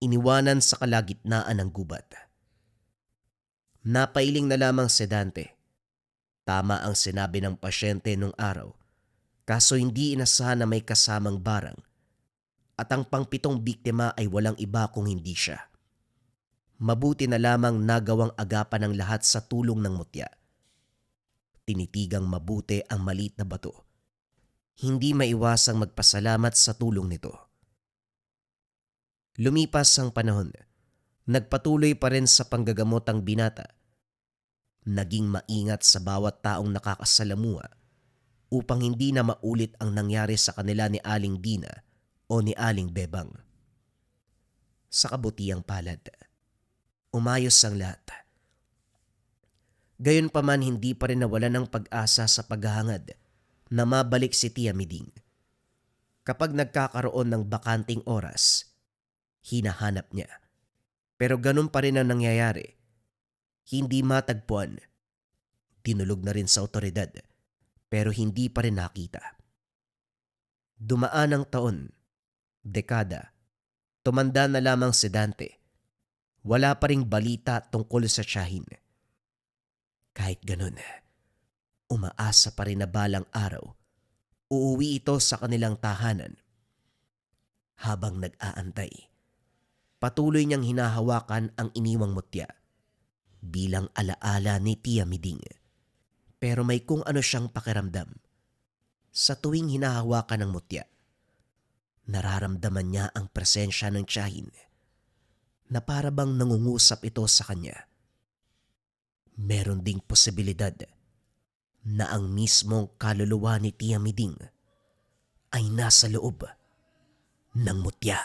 iniwanan sa kalagitnaan ng gubat. Napailing na lamang si Dante. Tama ang sinabi ng pasyente nung araw, kaso hindi inasahan na may kasamang barang at ang pangpitong biktima ay walang iba kung hindi siya. Mabuti na lamang nagawang agapan ng lahat sa tulong ng mutya. Tinitigang mabuti ang maliit na bato. Hindi maiwasang magpasalamat sa tulong nito. Lumipas ang panahon. Nagpatuloy pa rin sa panggagamot ang binata. Naging maingat sa bawat taong nakakasalamuha upang hindi na maulit ang nangyari sa kanila ni Aling Dina o ni Aling Bebang. Sa kabutiang palad, umayos ang lahat. Gayunpaman hindi pa rin nawala ng pag-asa sa paghahangad na mabalik si Tia Miding. Kapag nagkakaroon ng bakanting oras, hinahanap niya. Pero ganun pa rin ang nangyayari. Hindi matagpuan. Tinulog na rin sa otoridad, pero hindi pa rin nakita. Dumaan ang taon, dekada, tumanda na lamang si Dante. Wala pa ring balita tungkol sa tiyahin. Kahit ganun, umaasa pa rin na balang araw, uuwi ito sa kanilang tahanan. Habang nag-aantay, patuloy niyang hinahawakan ang iniwang mutya bilang alaala ni Tia Miding. Pero may kung ano siyang pakiramdam. Sa tuwing hinahawakan ng mutya, nararamdaman niya ang presensya ng tiyahin na para bang nangungusap ito sa kanya. Meron ding posibilidad na ang mismong kaluluwa ni Tia Miding ay nasa loob ng mutya.